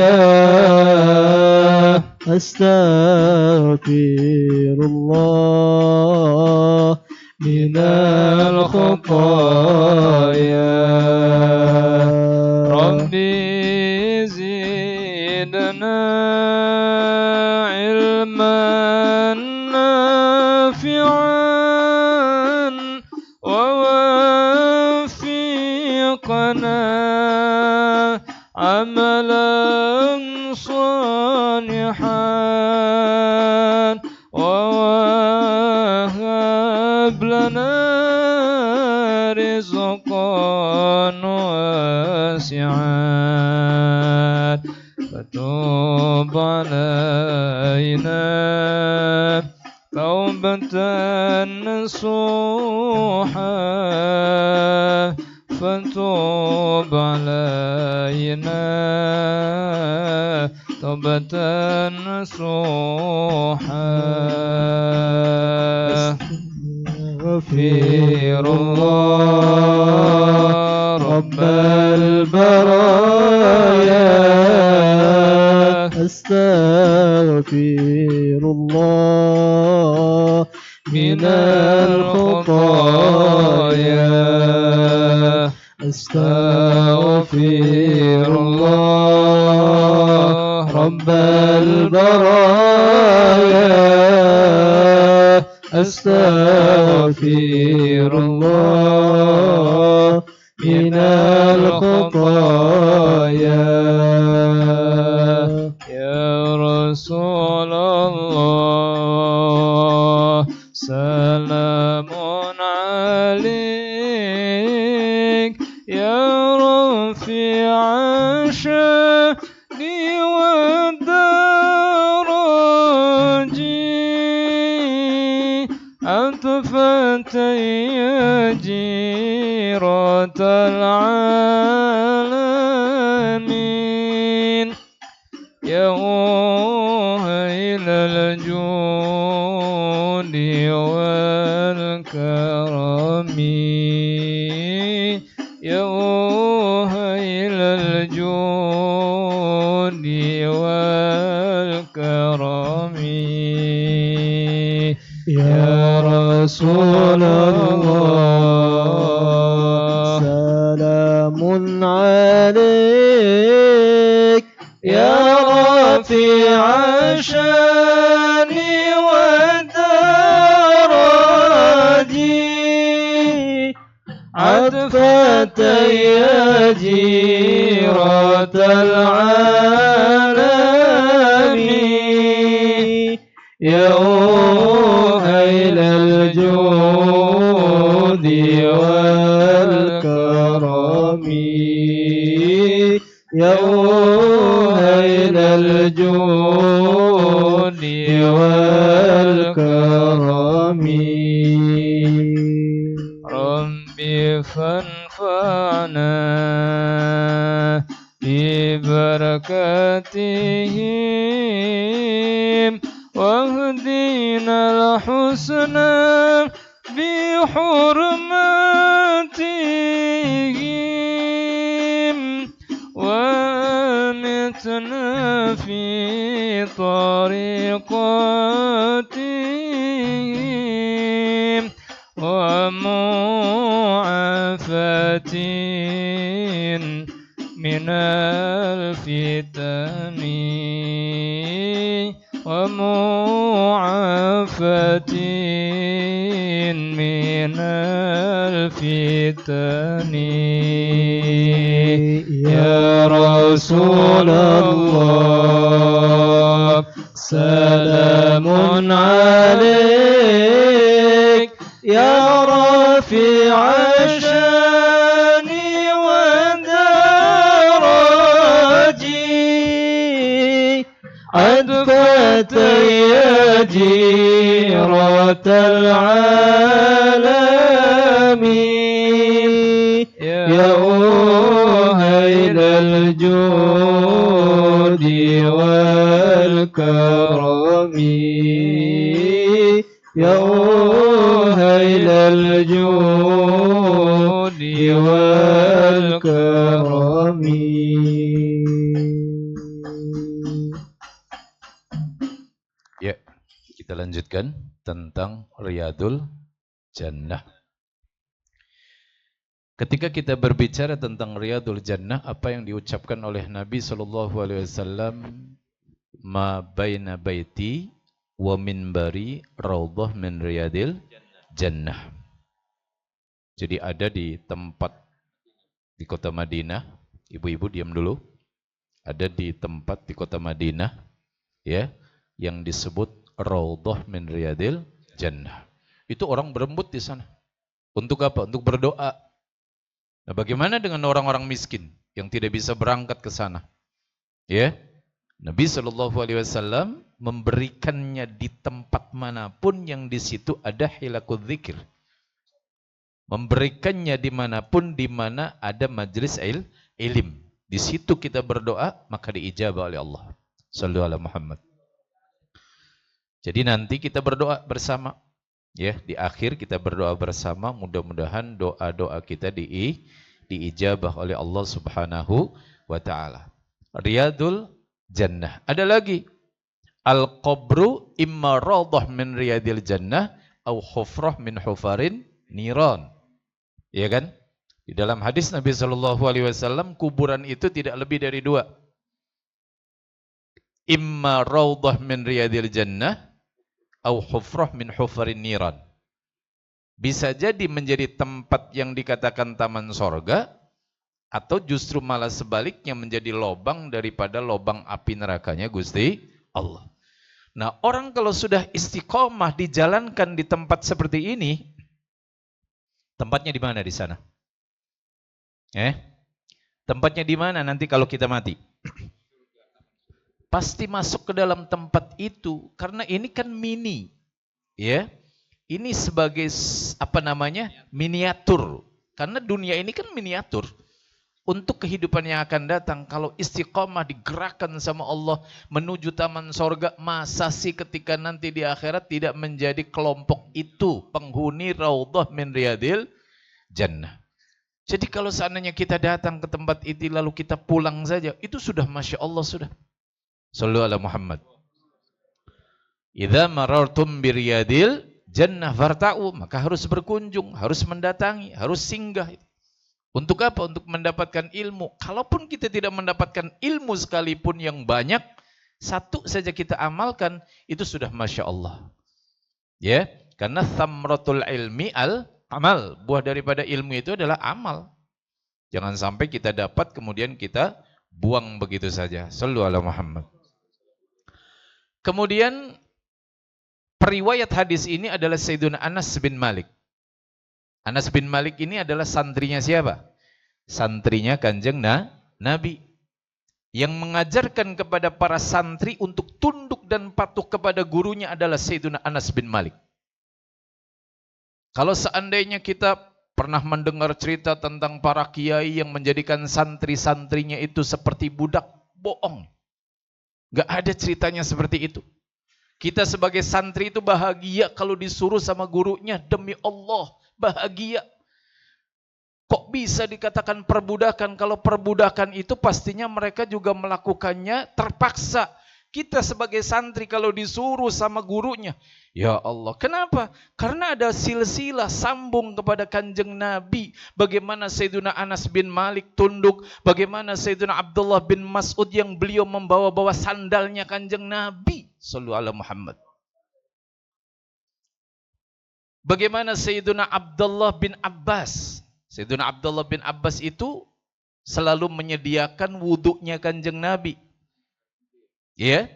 البرايا أستغفر الله من الخطايا ربي زدنا علما نافعا ووفقنا عملا صالحا ووهب لنا رزقا واسعا فتوب علينا توبة نصوحا فتوب علينا توبة نصوحا أستغفر الله رب البرايا أستغفر الله من الخطايا أستغفر الله رب البرايا أستغفر الله من الخطايا يا رسول الله سلام عليك يا رفيع الشأن والدرج أنت فتى جيرة العالمين يا إلى الجود والكرم يا إلى الجود والكرم يا رسول الله سلام عليك يا رفيع الشأن والدرج عطفة يا جيرة العالم يا إلى الجود والكرم يا إلى الجود والكرم ربي فانفعنا ببركاتهم واهدنا الحسنى بحرمتهم وامتنا في طريقتهم ومعافاة من الفتن ومعافاة من الفتن يا رسول الله سلام عليك يا رفيع الشان والدرج عطفة يا جيرة العالم يا أهيل الجود والكرم يا أهيل الجود والكرم. Ya, kita lanjutkan tentang Riyadul Jannah. Ketika kita berbicara tentang Riyadul Jannah, apa yang diucapkan oleh Nabi SAW, ma baina baiti wa minbari raudhah min riyadil jannah. Jadi ada di tempat di kota Madinah, ibu-ibu diam dulu. Ada di tempat di kota Madinah, ya, yang disebut raudhah min riyadil jannah. Itu orang berembut di sana. Untuk apa? Untuk berdoa. Nah, bagaimana dengan orang-orang miskin yang tidak bisa berangkat ke sana? Ya, Nabi SAW memberikannya di tempat manapun yang di situ ada hilakul dzikir. Memberikannya dimanapun di mana ada majlis ilm. Di situ kita berdoa, maka diijabah oleh Allah. Shallallahu alaihi Muhammad. Jadi nanti kita berdoa bersama. Ya, di akhir kita berdoa bersama, mudah-mudahan doa-doa kita diijabah oleh Allah Subhanahu wa taala. Riyadul Jannah. Ada lagi. Al-qabru imma raudhah min riyadil jannah au hufrah min hufarin niran. Ya kan? Di dalam hadis Nabi SAW, kuburan itu tidak lebih dari dua. Imma raudhah min riyadil jannah au hufrah min hufarin niran. Bisa jadi menjadi tempat yang dikatakan taman sorga, atau justru malah sebaliknya menjadi lobang daripada lobang api nerakanya Gusti Allah. Nah, orang kalau sudah istiqomah dijalankan di tempat seperti ini, tempatnya di mana di sana? Tempatnya di mana nanti kalau kita mati? Pasti masuk ke dalam tempat itu, karena ini kan mini, ya. Ini sebagai miniatur. Karena dunia ini kan miniatur. Untuk kehidupan yang akan datang, kalau istiqomah digerakkan sama Allah menuju taman sorga, masa sih ketika nanti di akhirat tidak menjadi kelompok itu penghuni raudhah min riyadil jannah. Jadi kalau seandainya kita datang ke tempat itu lalu kita pulang saja, itu sudah Masya Allah sudah. Sallu ala Muhammad. Idza marartum biriyadil jannah farta'u, maka harus berkunjung, harus mendatangi, harus singgah. Untuk apa? Untuk mendapatkan ilmu. Kalaupun kita tidak mendapatkan ilmu sekalipun yang banyak, satu saja kita amalkan, itu sudah Masya Allah. Ya, karena thamratul ilmi al-amal. Buah daripada ilmu itu adalah amal. Jangan sampai kita dapat kemudian kita buang begitu saja. Sallu ala Muhammad. Kemudian periwayat hadis ini adalah Sayyiduna Anas bin Malik. Anas bin Malik ini adalah santrinya siapa? Santrinya Kanjeng Nabi. Yang mengajarkan kepada para santri untuk tunduk dan patuh kepada gurunya adalah Sayyiduna Anas bin Malik. Kalau seandainya kita pernah mendengar cerita tentang para kiai yang menjadikan santri-santrinya itu seperti budak, bohong. Gak ada ceritanya seperti itu. Kita sebagai santri itu bahagia kalau disuruh sama gurunya, demi Allah, bahagia. Kok bisa dikatakan perbudakan? Kalau perbudakan itu pastinya mereka juga melakukannya terpaksa. Kita sebagai santri kalau disuruh sama gurunya, ya Allah, kenapa? Karena ada silsilah sambung kepada Kanjeng Nabi. Bagaimana Sayyidina Anas bin Malik tunduk, bagaimana Sayyidina Abdullah bin Mas'ud yang beliau membawa-bawa sandalnya Kanjeng Nabi sallallahu alaihi Muhammad. Bagaimana Sayyidina Abdullah bin Abbas. Sayyidina Abdullah bin Abbas itu selalu menyediakan wuduknya Kanjeng Nabi. Ya,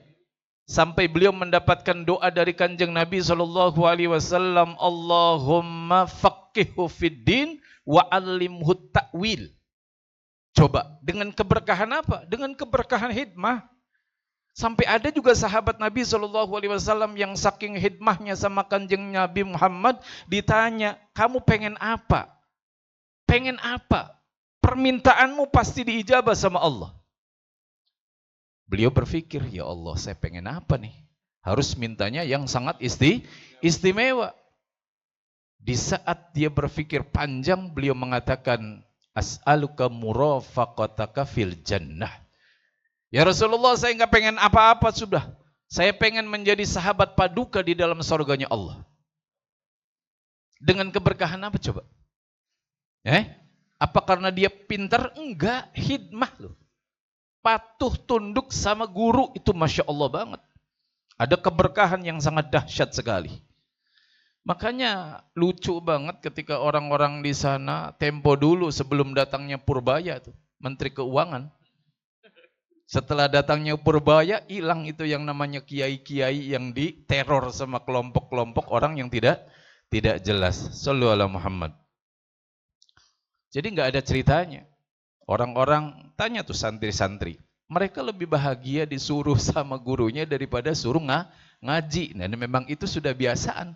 sampai beliau mendapatkan doa dari Kanjeng Nabi sallallahu alaihi wasallam, Allahumma faqihhu fiddin wa 'allimhu ta'wil. Coba, dengan keberkahan apa? Dengan keberkahan hikmah. Sampai ada juga sahabat Nabi sallallahu alaihi wasallam yang saking hikmahnya sama Kanjeng Nabi Muhammad ditanya, "Kamu pengen apa?" Pengen apa? Permintaanmu pasti diijabah sama Allah. Beliau berpikir, ya Allah, saya pengen apa nih? Harus mintanya yang sangat istimewa. Di saat dia berpikir panjang, beliau mengatakan, as'aluka murafaqataka fil jannah. Ya Rasulullah, saya nggak pengen apa-apa sudah. Saya pengen menjadi sahabat paduka di dalam surganya Allah. Dengan keberkahan apa coba? Apa karena dia pintar? Enggak, hikmah loh. Patuh tunduk sama guru itu Masya Allah banget. Ada keberkahan yang sangat dahsyat sekali. Makanya lucu banget ketika orang-orang di sana tempo dulu sebelum datangnya Purbaya tuh, Menteri Keuangan. Setelah datangnya Purbaya, hilang itu yang namanya kiai-kiai yang diteror sama kelompok-kelompok orang yang tidak jelas. Shallallahu alaihi Muhammad. Jadi nggak ada ceritanya. Orang-orang tanya tuh santri-santri, mereka lebih bahagia disuruh sama gurunya daripada suruh ngaji. Nah, memang itu sudah biasaan.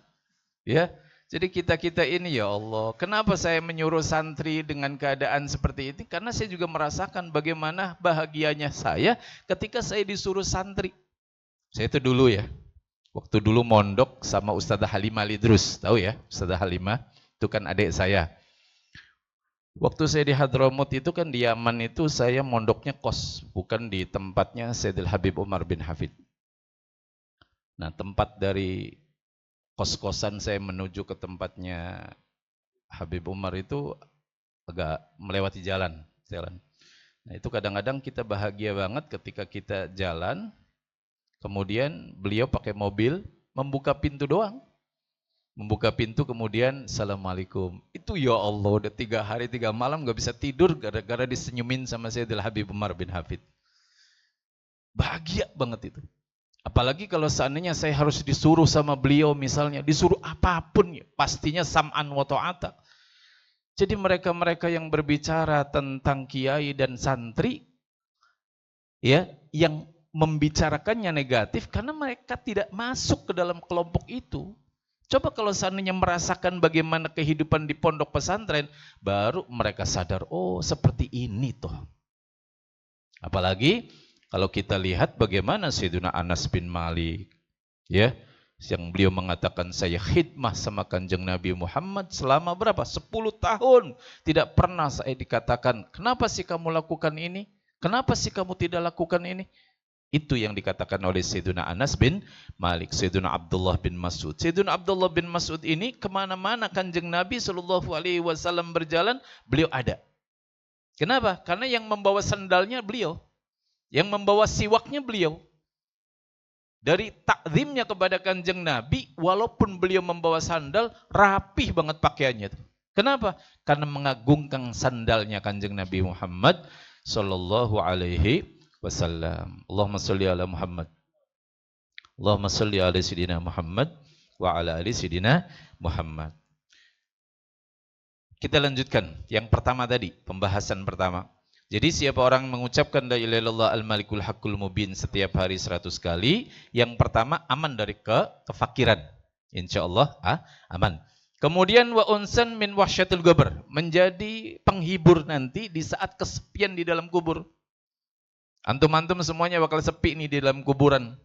Ya. Jadi kita ini, ya Allah, kenapa saya menyuruh santri dengan keadaan seperti ini? Karena saya juga merasakan bagaimana bahagianya saya ketika saya disuruh santri. Saya itu dulu ya, waktu dulu mondok sama Ustadzah Halimah Lidrus, tahu ya Ustadzah Halimah? Itu kan adik saya. Waktu saya di Hadramut itu kan di Yaman itu saya mondoknya kos, bukan di tempatnya Sayyidil Habib Umar bin Hafid. Nah, tempat dari kos-kosan saya menuju ke tempatnya Habib Umar itu agak melewati jalan. Nah, itu kadang-kadang kita bahagia banget ketika kita jalan, kemudian beliau pakai mobil, membuka pintu doang. Membuka pintu kemudian Assalamualaikum. Itu ya Allah udah 3 hari 3 malam gak bisa tidur gara-gara disenyumin sama Sayyidil Habib Umar bin Hafid. Bahagia banget itu. Apalagi kalau seandainya saya harus disuruh sama beliau misalnya, disuruh apapun ya, pastinya sam'an wa ta'ata. Jadi mereka-mereka yang berbicara tentang kiai dan santri ya, yang membicarakannya negatif karena mereka tidak masuk ke dalam kelompok itu. Coba kalau seandainya merasakan bagaimana kehidupan di pondok pesantren, baru mereka sadar, oh seperti ini toh. Apalagi kalau kita lihat bagaimana Sayyidina Anas bin Malik, ya, yang beliau mengatakan saya khidmah sama Kanjeng Nabi Muhammad selama berapa? 10 tahun. Tidak pernah saya dikatakan, kenapa sih kamu lakukan ini? Kenapa sih kamu tidak lakukan ini? Itu yang dikatakan oleh Sayyidina Anas bin Malik, Sayyidina Abdullah bin Mas'ud. Sayyidina Abdullah bin Mas'ud ini kemana-mana Kanjeng Nabi SAW berjalan, beliau ada. Kenapa? Karena yang membawa sandalnya beliau, yang membawa siwaknya beliau. Dari takzimnya kepada Kanjeng Nabi, walaupun beliau membawa sandal, rapih banget pakaiannya. Kenapa? Karena mengagungkan sandalnya Kanjeng Nabi Muhammad sallallahu alaihi wasallam. Allahumma sholli ala Muhammad. Allahumma sholli ala Sayyidina Muhammad wa ala ali Sayyidina Muhammad. Kita lanjutkan yang pertama tadi, pembahasan pertama. Jadi siapa orang mengucapkan la ilaha illallah al-malikul haqqul mubin setiap hari 100 kali, yang pertama aman dari kefakiran. Insyaallah aman. Kemudian wa unsan min wahsyatil qabr, menjadi penghibur nanti di saat kesepian di dalam kubur. Antum-antum semuanya bakal sepi nih di dalam kuburan.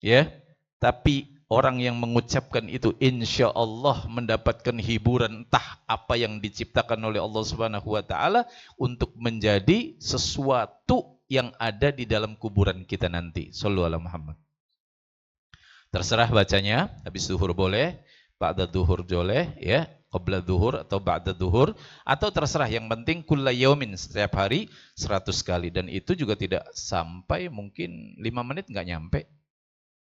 Ya. Tapi orang yang mengucapkan itu insya Allah mendapatkan hiburan entah apa yang diciptakan oleh Allah Subhanahu wa taala untuk menjadi sesuatu yang ada di dalam kuburan kita nanti. Shallu ala Muhammad. Terserah bacanya, habis zuhur boleh, ba'da zuhur boleh, ya, qabla zuhur atau ba'da zuhur, atau terserah, yang penting kulla yaumin, setiap hari 100 kali. Dan itu juga tidak sampai mungkin 5 menit, nggak nyampe.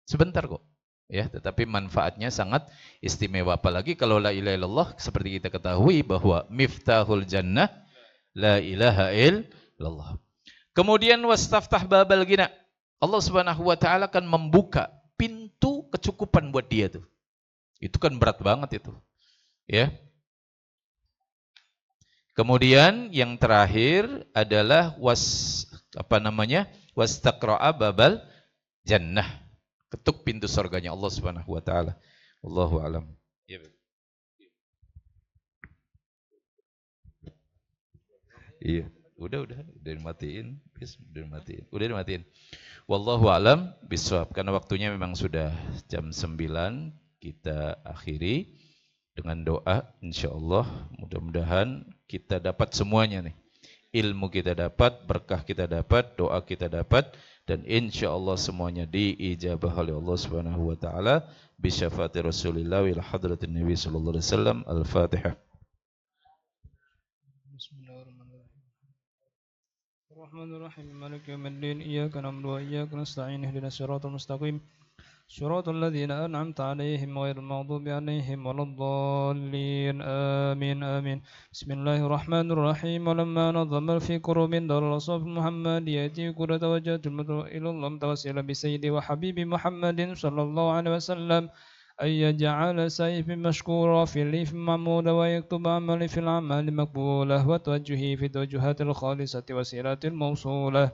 Sebentar kok. Ya, tetapi manfaatnya sangat istimewa. Apalagi kalau la ilaha illallah, seperti kita ketahui bahwa miftahul jannah la ilaha illallah. Kemudian wastaftah babal ghina. Allah Subhanahu wa taala akan membuka pintu kecukupan buat dia tuh. Itu kan berat banget itu. Ya. Kemudian yang terakhir adalah wastaqra'a babal jannah. Ketuk pintu surganya Allah Subhanahu wa taala. Wallahu alam. Ya. Iya. Udah dimatiin. Udah dimatiin. Wallahu alam bisawab. Karena waktunya memang sudah jam 9, kita akhiri dengan doa. Insyaallah mudah-mudahan kita dapat semuanya nih. Ilmu kita dapat, berkah kita dapat, doa kita dapat, dan insyaallah semuanya diijabah oleh Allah Subhanahu wa taala bi syafaati Rasulillah wa hadratin Nabi sallallahu alaihi wasallam. Al-Fatihah. Bismillahirrahmanirrahim. Maliki yaumiddin. Iyyaka na'budu wa iyyaka nasta'in. Ihdinas siratal mustaqim. Shiratal ladzina an'amta 'alaihim ghairil maghdubi 'alaihim waladdallin. Amin. Amin. Bismillahirrahmanirrahim. Walamma nadhama fi qurubin dalal asaf Muhammad yati qurata wajatul madu ilallah tawassila bi sayyidi wa habibi Muhammadin sallallahu alaihi wasallam. أن يجعل سيفي مشكورا في الليف معمودا ويكتب عملي في الأعمال مقبولة وتوجهي في التوجهات الخالصة وسيرات الموصولة.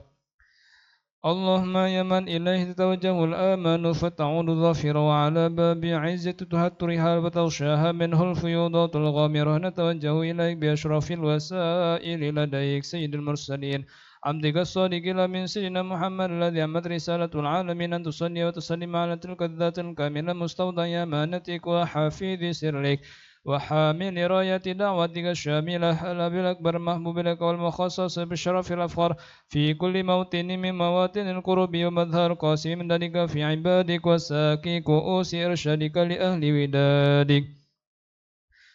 اللهم يا من إليه تتوجه الآمال فتعود ظافرا وعلى باب عزة تهترها وتغشاها منه الفيوضات الغامرة نتوجه إليك بأشرف الوسائل لديك سيد المرسلين عبدك الصادق من سيدنا محمد الذي أمت رسالة العالمين أن تصلي وتسلم على تلك الذات الكاملة مستودع أمانتك وحفيظ سرك وحامل راية دعوتك الشاملة الأبي الأكبر محبوب لك والمخصص بالشرف الأفخر في كل موطن من مواطن القرب ومظهر قاسم من ذلك في عبادك وساكي كؤوس إرشادك لأهل ودادك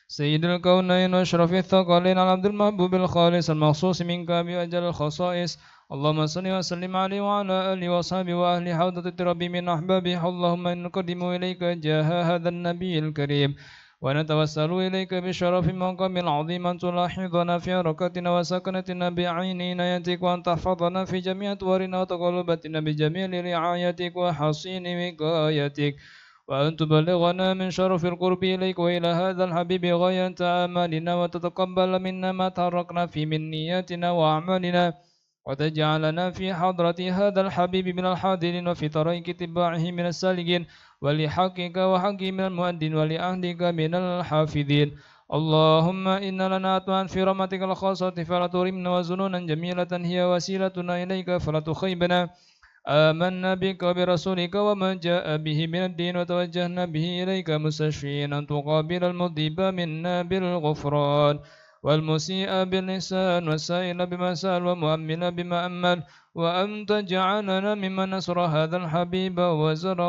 سيد الكونين وأشرف الثقلين على عبد المحبوب الخالص المخصوص منك بأجل الخصائص. اللهم صل وسلم عليه وعلى آله وصحبه وأهل حوضة التراب من أحبابه. اللهم إن نقدم إليك جاه هذا النبي الكريم ونتوسل إليك بشرف مقام العظيم أن تلاحظنا في حركاتنا وسكنتنا بعين عنايتك وأن تحفظنا في جميع أطوارنا وتقلباتنا بجميل رعايتك وحصين وقايتك وأن تبلغنا من شرف القرب إليك وإلى هذا الحبيب غاية آمالنا وتتقبل منا ما تحركنا في من نياتنا وأعمالنا وتجعلنا في حضرة هذا الحبيب من الحاضرين وفي طريق اتباعه من السالكين ولحقك وحقه من المؤدين ولأهلك من الحافظين. اللهم إن لنا أطمعا في رحمتك الخاصة فلا ترمنا وزنونا جميلة هي وسيلتنا إليك فلا تخيبنا. آمنا بك وبرسولك وما جاء به من الدين وتوجهنا به إليك مستشفين أن تقابل المذنب منا بالغفران والمسيء باللسان والسائل بما سأل ومؤمن بما أمل وأن تجعلنا ممن نصر هذا الحبيب وزر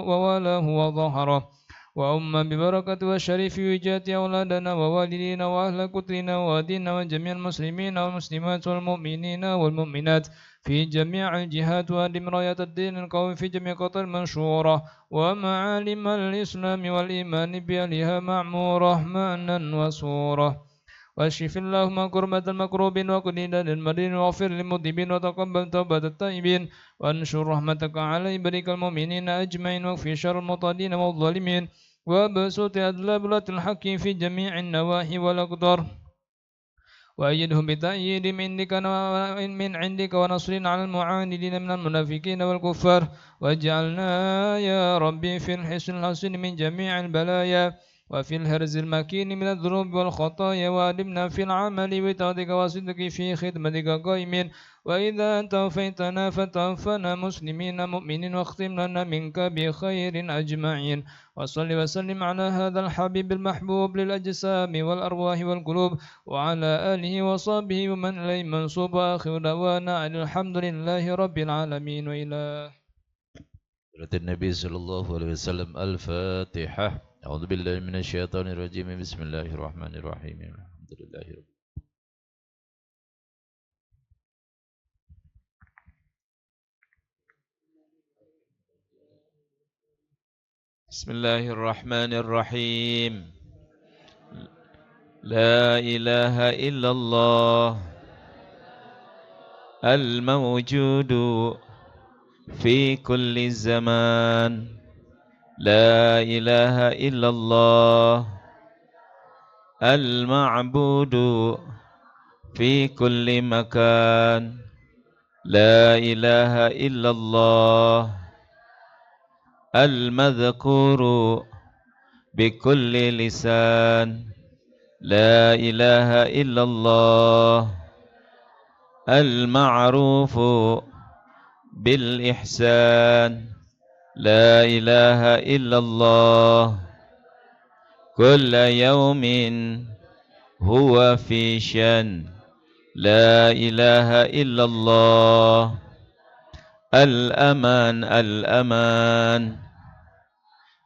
ووالاه وظهره وأم ببركة والشريف وجات أولادنا ووالدينا وأهل كترنا ودينا وجميع المسلمين والمسلمات والمؤمنين والمؤمنات في جميع الجهات وأدم راية الدين القوي في جميع قطر المنشورة ومعالم الإسلام والإيمان بأهلها معمورة معنى وصورة. واشف اللهم كربة المكروبين وكديدا للمدين واغفر للمذنبين وتقبل توبة التائبين وانشر رحمتك على عبادك المؤمنين أجمعين واكفي شر المعتدين والظالمين وبسط أدلة الحق في جميع النواحي والأقدار وأيدهم بتأييد من عندك ونصر على المعاندين من المنافقين والكفار واجعلنا يا ربي في الحسن الحسن من جميع البلايا وفي الهرز المكين من الذنوب والخطايا وأدمنا في العمل بطاعتك وصدق في خدمتك قائمين وإذا توفيتنا فتوفنا مسلمين مؤمنين واختم لنا منك بخير أجمعين وصل وسلم على هذا الحبيب المحبوب للأجسام والأرواح والقلوب وعلى آله وصحبه ومن إليه منصوب وآخر دعوانا أن الحمد لله رب العالمين وإلى النبي صلى الله عليه وسلم. الفاتحة. أعوذ بالله من الشيطان الرجيم. بسم الله الرحمن الرحيم. الحمد لله رب. بسم الله الرحمن الرحيم. لا إله إلا الله الموجود في كل زمان. لا إله إلا الله المعبود في كل مكان. لا إله إلا الله المذكور بكل لسان. لا إله إلا الله المعروف بالإحسان. لا إله إلا الله كل يوم هو في شأن. لا إله إلا الله الأمان الأمان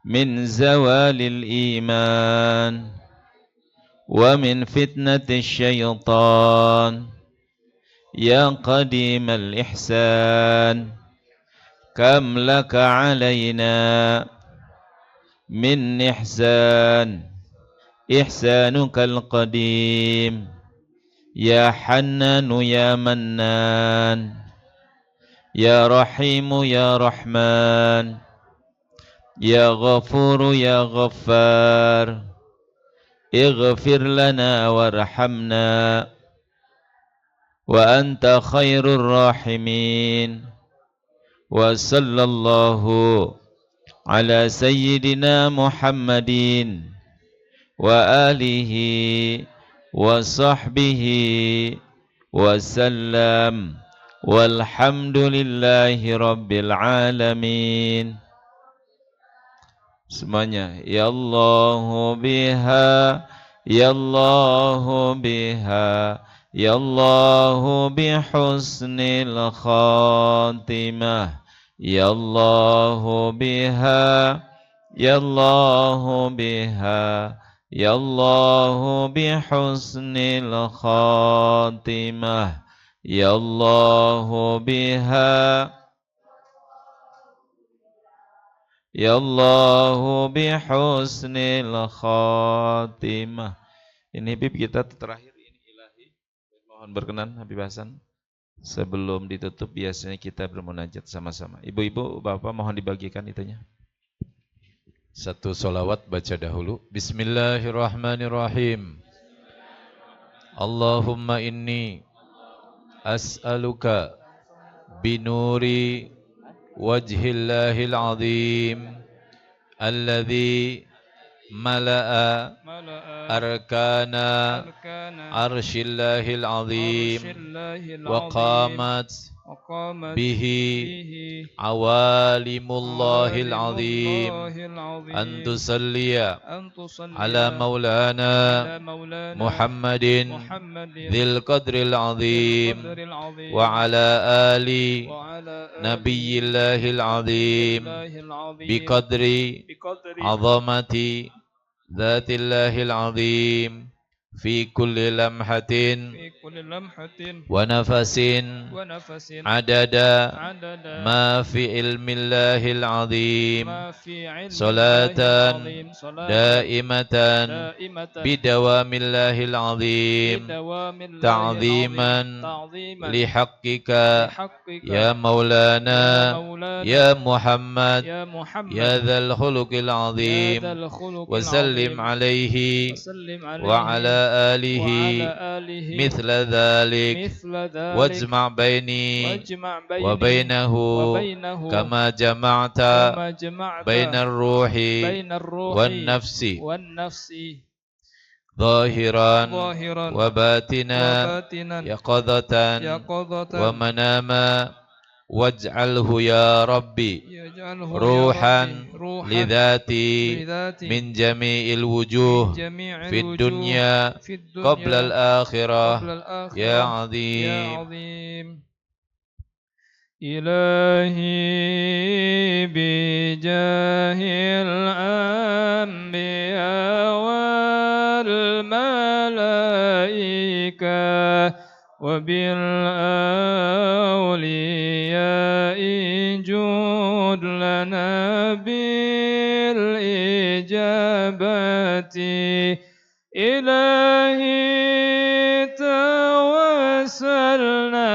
من زوال الإيمان ومن فتنة الشيطان. يا قديم الإحسان كم لك علينا من إحسان. إحسانك القديم يا حنان يا منان يا رحيم يا رحمن يا غفور يا غفار. اغفر لنا وارحمنا وأنت خير الراحمين. وصلى الله على سيدنا محمد وآله وصحبه وسلم والحمد لله رب العالمين. Semuanya, ya Allah biha, ya Allah biha, ya Allah bihusnil khatimah, ya Allah biha, ya Allah biha, ya Allah bihusnil khatimah, ya Allah biha. Ya Allah bihusnil khatimah. Ini Habib kita terakhir ini ilahi. Mohon berkenan Habib Hasan. Sebelum ditutup biasanya kita bermunajat sama-sama. Ibu-ibu, bapak mohon dibagikan itunya. Satu solawat baca dahulu. Bismillahirrahmanirrahim. Allahumma inni as'aluka binuri wajhillahil azim alladhi mala'a arkana arshillahil azim wa qamat bihi awalimullahil azim an tusalliya ala maulana Muhammadin dhil qadril azim wa ala ali nabiyillahil azim biqadri azamati dzatillahil azim fi kulli lamhatin wa nafasin adada ma fi ilmillahil azim salatan daimatan bidawamillahil azim ta'ziman lihaqqika ya maulana ya Muhammad ya dzal khuluqil azim wa sallim alaihi wa ala آله وعلى آله مثل ذلك مثل ذلك واجمع بيني واجمع بيني وبينه وبينه كما جمعت كما جمعت بين الروح بين الروح والنفس والنفس ظاهرا ظاهرا وباطنا وباطنا يقظة يقظة ومناما واجعله يا ربي يجعله يا روحا ربي روحا لذاتي لذاتي من جميع من الوجوه جميع في الوجوه الدنيا في قبل الدنيا الآخرة قبل يا الآخرة يا عظيم. عظيم. إلهي بجاه الأنبياء والملائكة وبالأولياء جود لنا بالإجابة. إلهي توسلنا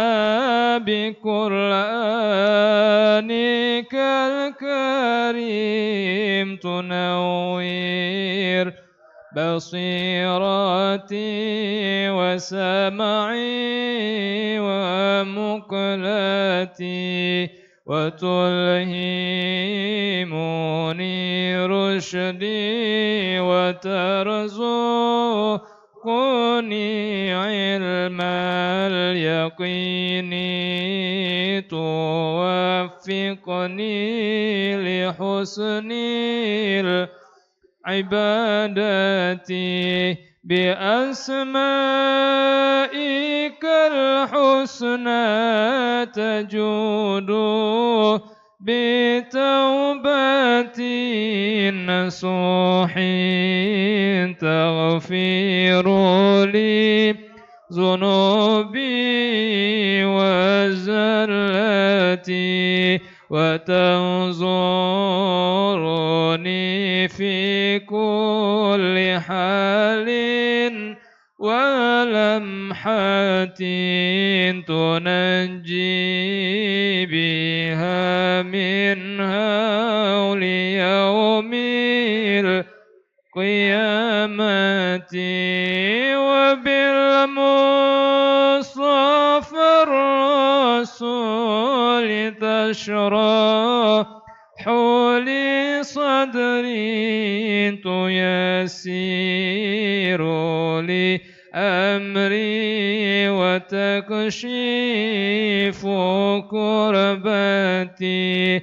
بقرآنك الكريم تنوّر بصيرتي وسمعي ومقلتي وتلهمني رشدي وترزقني علم اليقين توفقني لحسن العبادة بأسمائك الحسنى تجود بتوبة نصوح تغفر لي ذنوبي وزلتي وتنظرني في كل حال ولمحة تنجي بها من هول يوم القيامة وبالمصطفى الرسول تشرح لي صدري تيسير لي أمري وتكشيف كربتي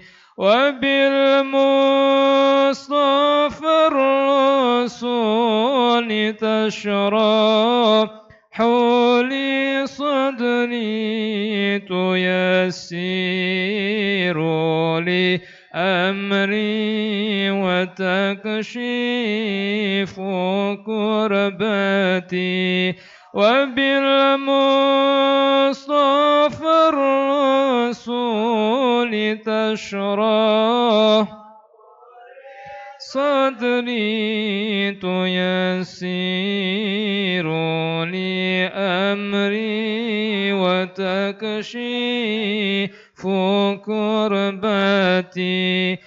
وبالمصطفى الرسول تشرح لي صدري تيسير لي أمري وتكشيف كربتي وبالمصطفى الرسول تشرح صدري تيسير لي أمري وتكشيف كربتي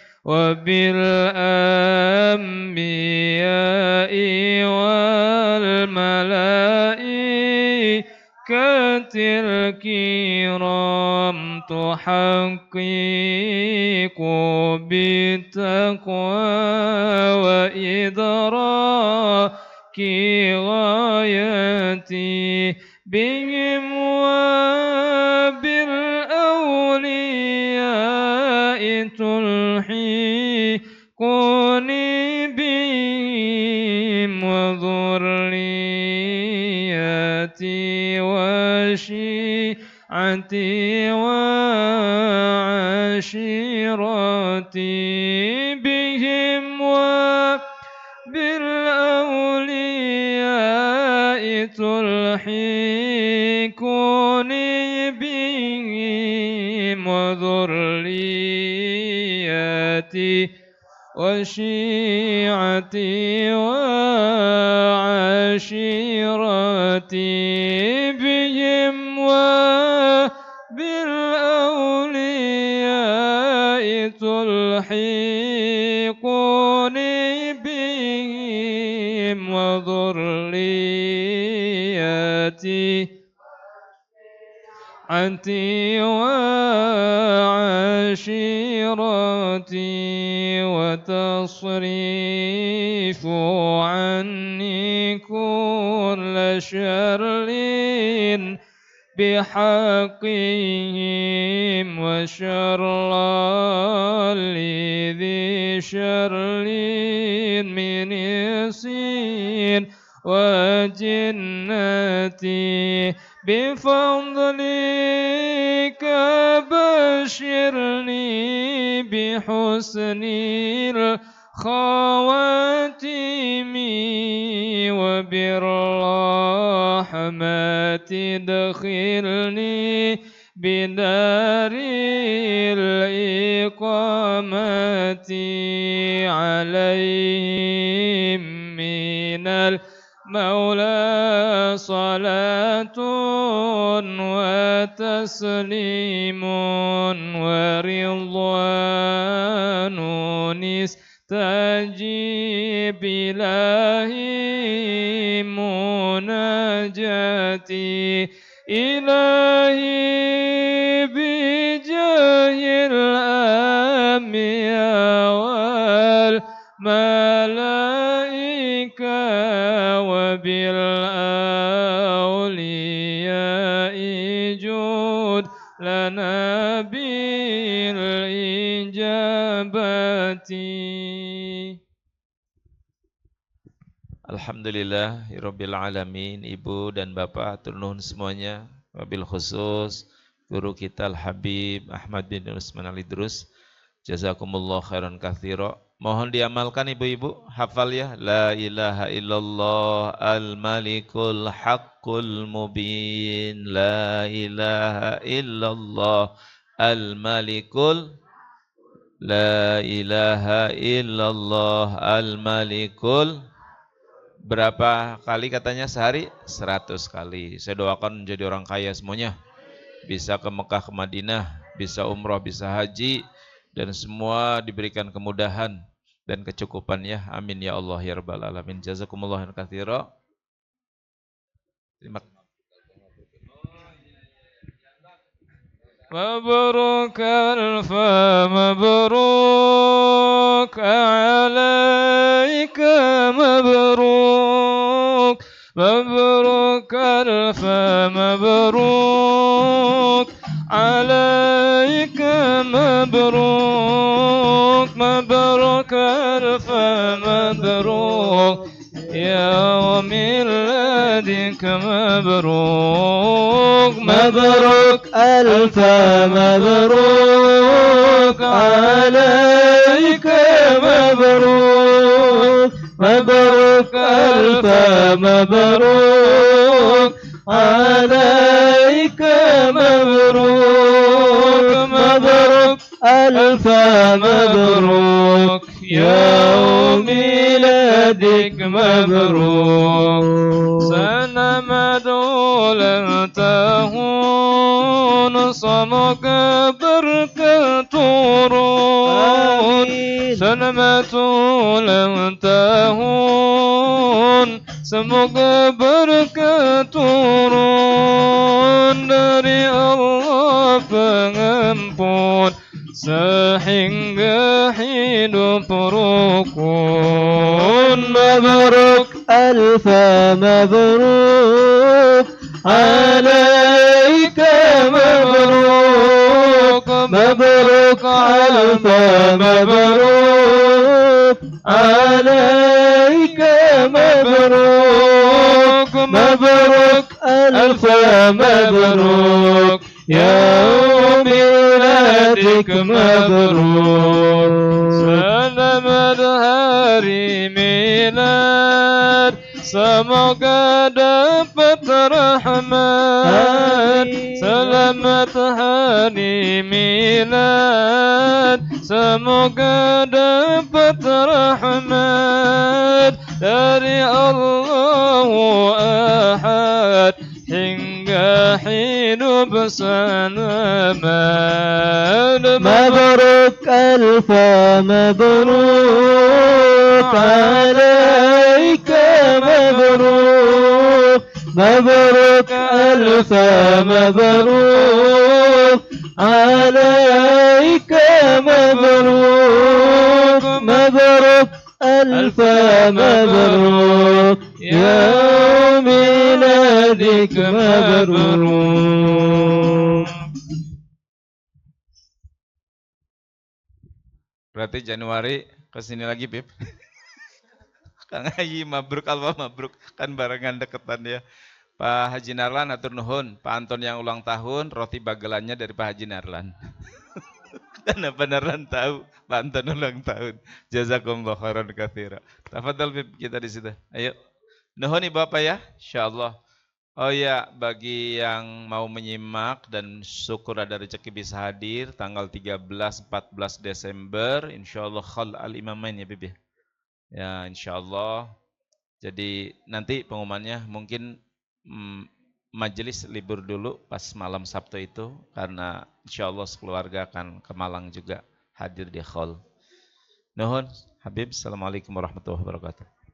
وبالأنبياء والملائكة الكرام تحقق بالتقوى وإدراك غايتي بهم وبالأولياء تلحقني بهم وذريتي وشيعتي وعشيرتي بهم وبالأولياء تلحقني بهم وذريتي وشيعتي وعشيرتي بهم وبالأولياء تلحقني بهم وذريتي وعشيرتي وتصريف عني كل شر بحقهم وشر ذي شر من إنس وجنتي بفضلك بشرني بحسن الخواتم وبالرحمة ادخلني بدار الإقامة عليهم من المولى صلاة وتسليم ورضوان استجيب إلهي مناجاتي إلهي بجاه الأنبياء والملائكة وبالأولياء جود لنا بالإجابة. Alhamdulillah Rabbil Alamin. Ibu dan Bapak hatur nuhun semuanya, wabil khusus guru kita Al-Habib Ahmad bin Usman Al-Idrus, jazakumullah khairan katsira. Mohon diamalkan ibu-ibu, hafal ya, la ilaha illallah al-malikul haqqul mubin, la ilaha illallah al-malikul, la ilaha illallah al-malikul. Berapa kali katanya sehari? 100 kali. Saya doakan menjadi orang kaya semuanya. Bisa ke Mekah, ke Madinah, bisa umroh, bisa haji, dan semua diberikan kemudahan dan kecukupan ya. Amin ya Allah ya Rabbal Alamin. Jazakumullah khairan katsira. Terima kasih. مبروك ألف مبروك عليك مبروك مبروك ألف مبروك عليك مبروك مبروك ألف مبروك يا ميلادك مبروك مبروك ألف مبروك عليك مبروك مبروك ألف مبروك عليك مبروك مبروك ألف مبروك يوم ميلادك مبروك سنة مدولة تهون صمك بركة تورون سنة مدولة تهون صمك بركة تورون dari Allah pengampun sehingga hidup rukun. Mabruk alf mabruk alaika mabruk mabruk alf mabruk alaika mabruk mabruk alf mabruk يوم ميلادك مبروك سلامت hari milad semoga dapat rahmat selamat hari milad semoga dapat rahmat dari Allah Ahad hingga hidup selamat. Mabruk alf mabruk alaika mabruk مبروك ألف مبروك عليك مبروك مبروك ألف مبروك يا ميلادك مبروك. Berarti Januari kesini lagi, Bib. Kang Haji mabruk alfa mabruk, kan barengan deketan ya. Pak Haji Narlan atur nuhun, Pak Anton yang ulang tahun, roti bagelannya dari Pak Haji Narlan. Karena Pak Narlan tahu Pak Anton ulang tahun. Jazakumullah khairan katsira. Tafadhal Bib, kita di situ. Ayo. Nuhun Ibu Bapak ya, insyaallah. Oh ya, bagi yang mau menyimak dan syukur ada rezeki bisa hadir tanggal 13-14 Desember, insyaallah khal al-imamain ya Bib. Ya, insyaallah. Jadi nanti pengumumannya mungkin majelis libur dulu pas malam Sabtu itu karena insyaallah sekeluarga akan ke Malang juga hadir di hall. Nuhun Habib, assalamualaikum warahmatullahi wabarakatuh.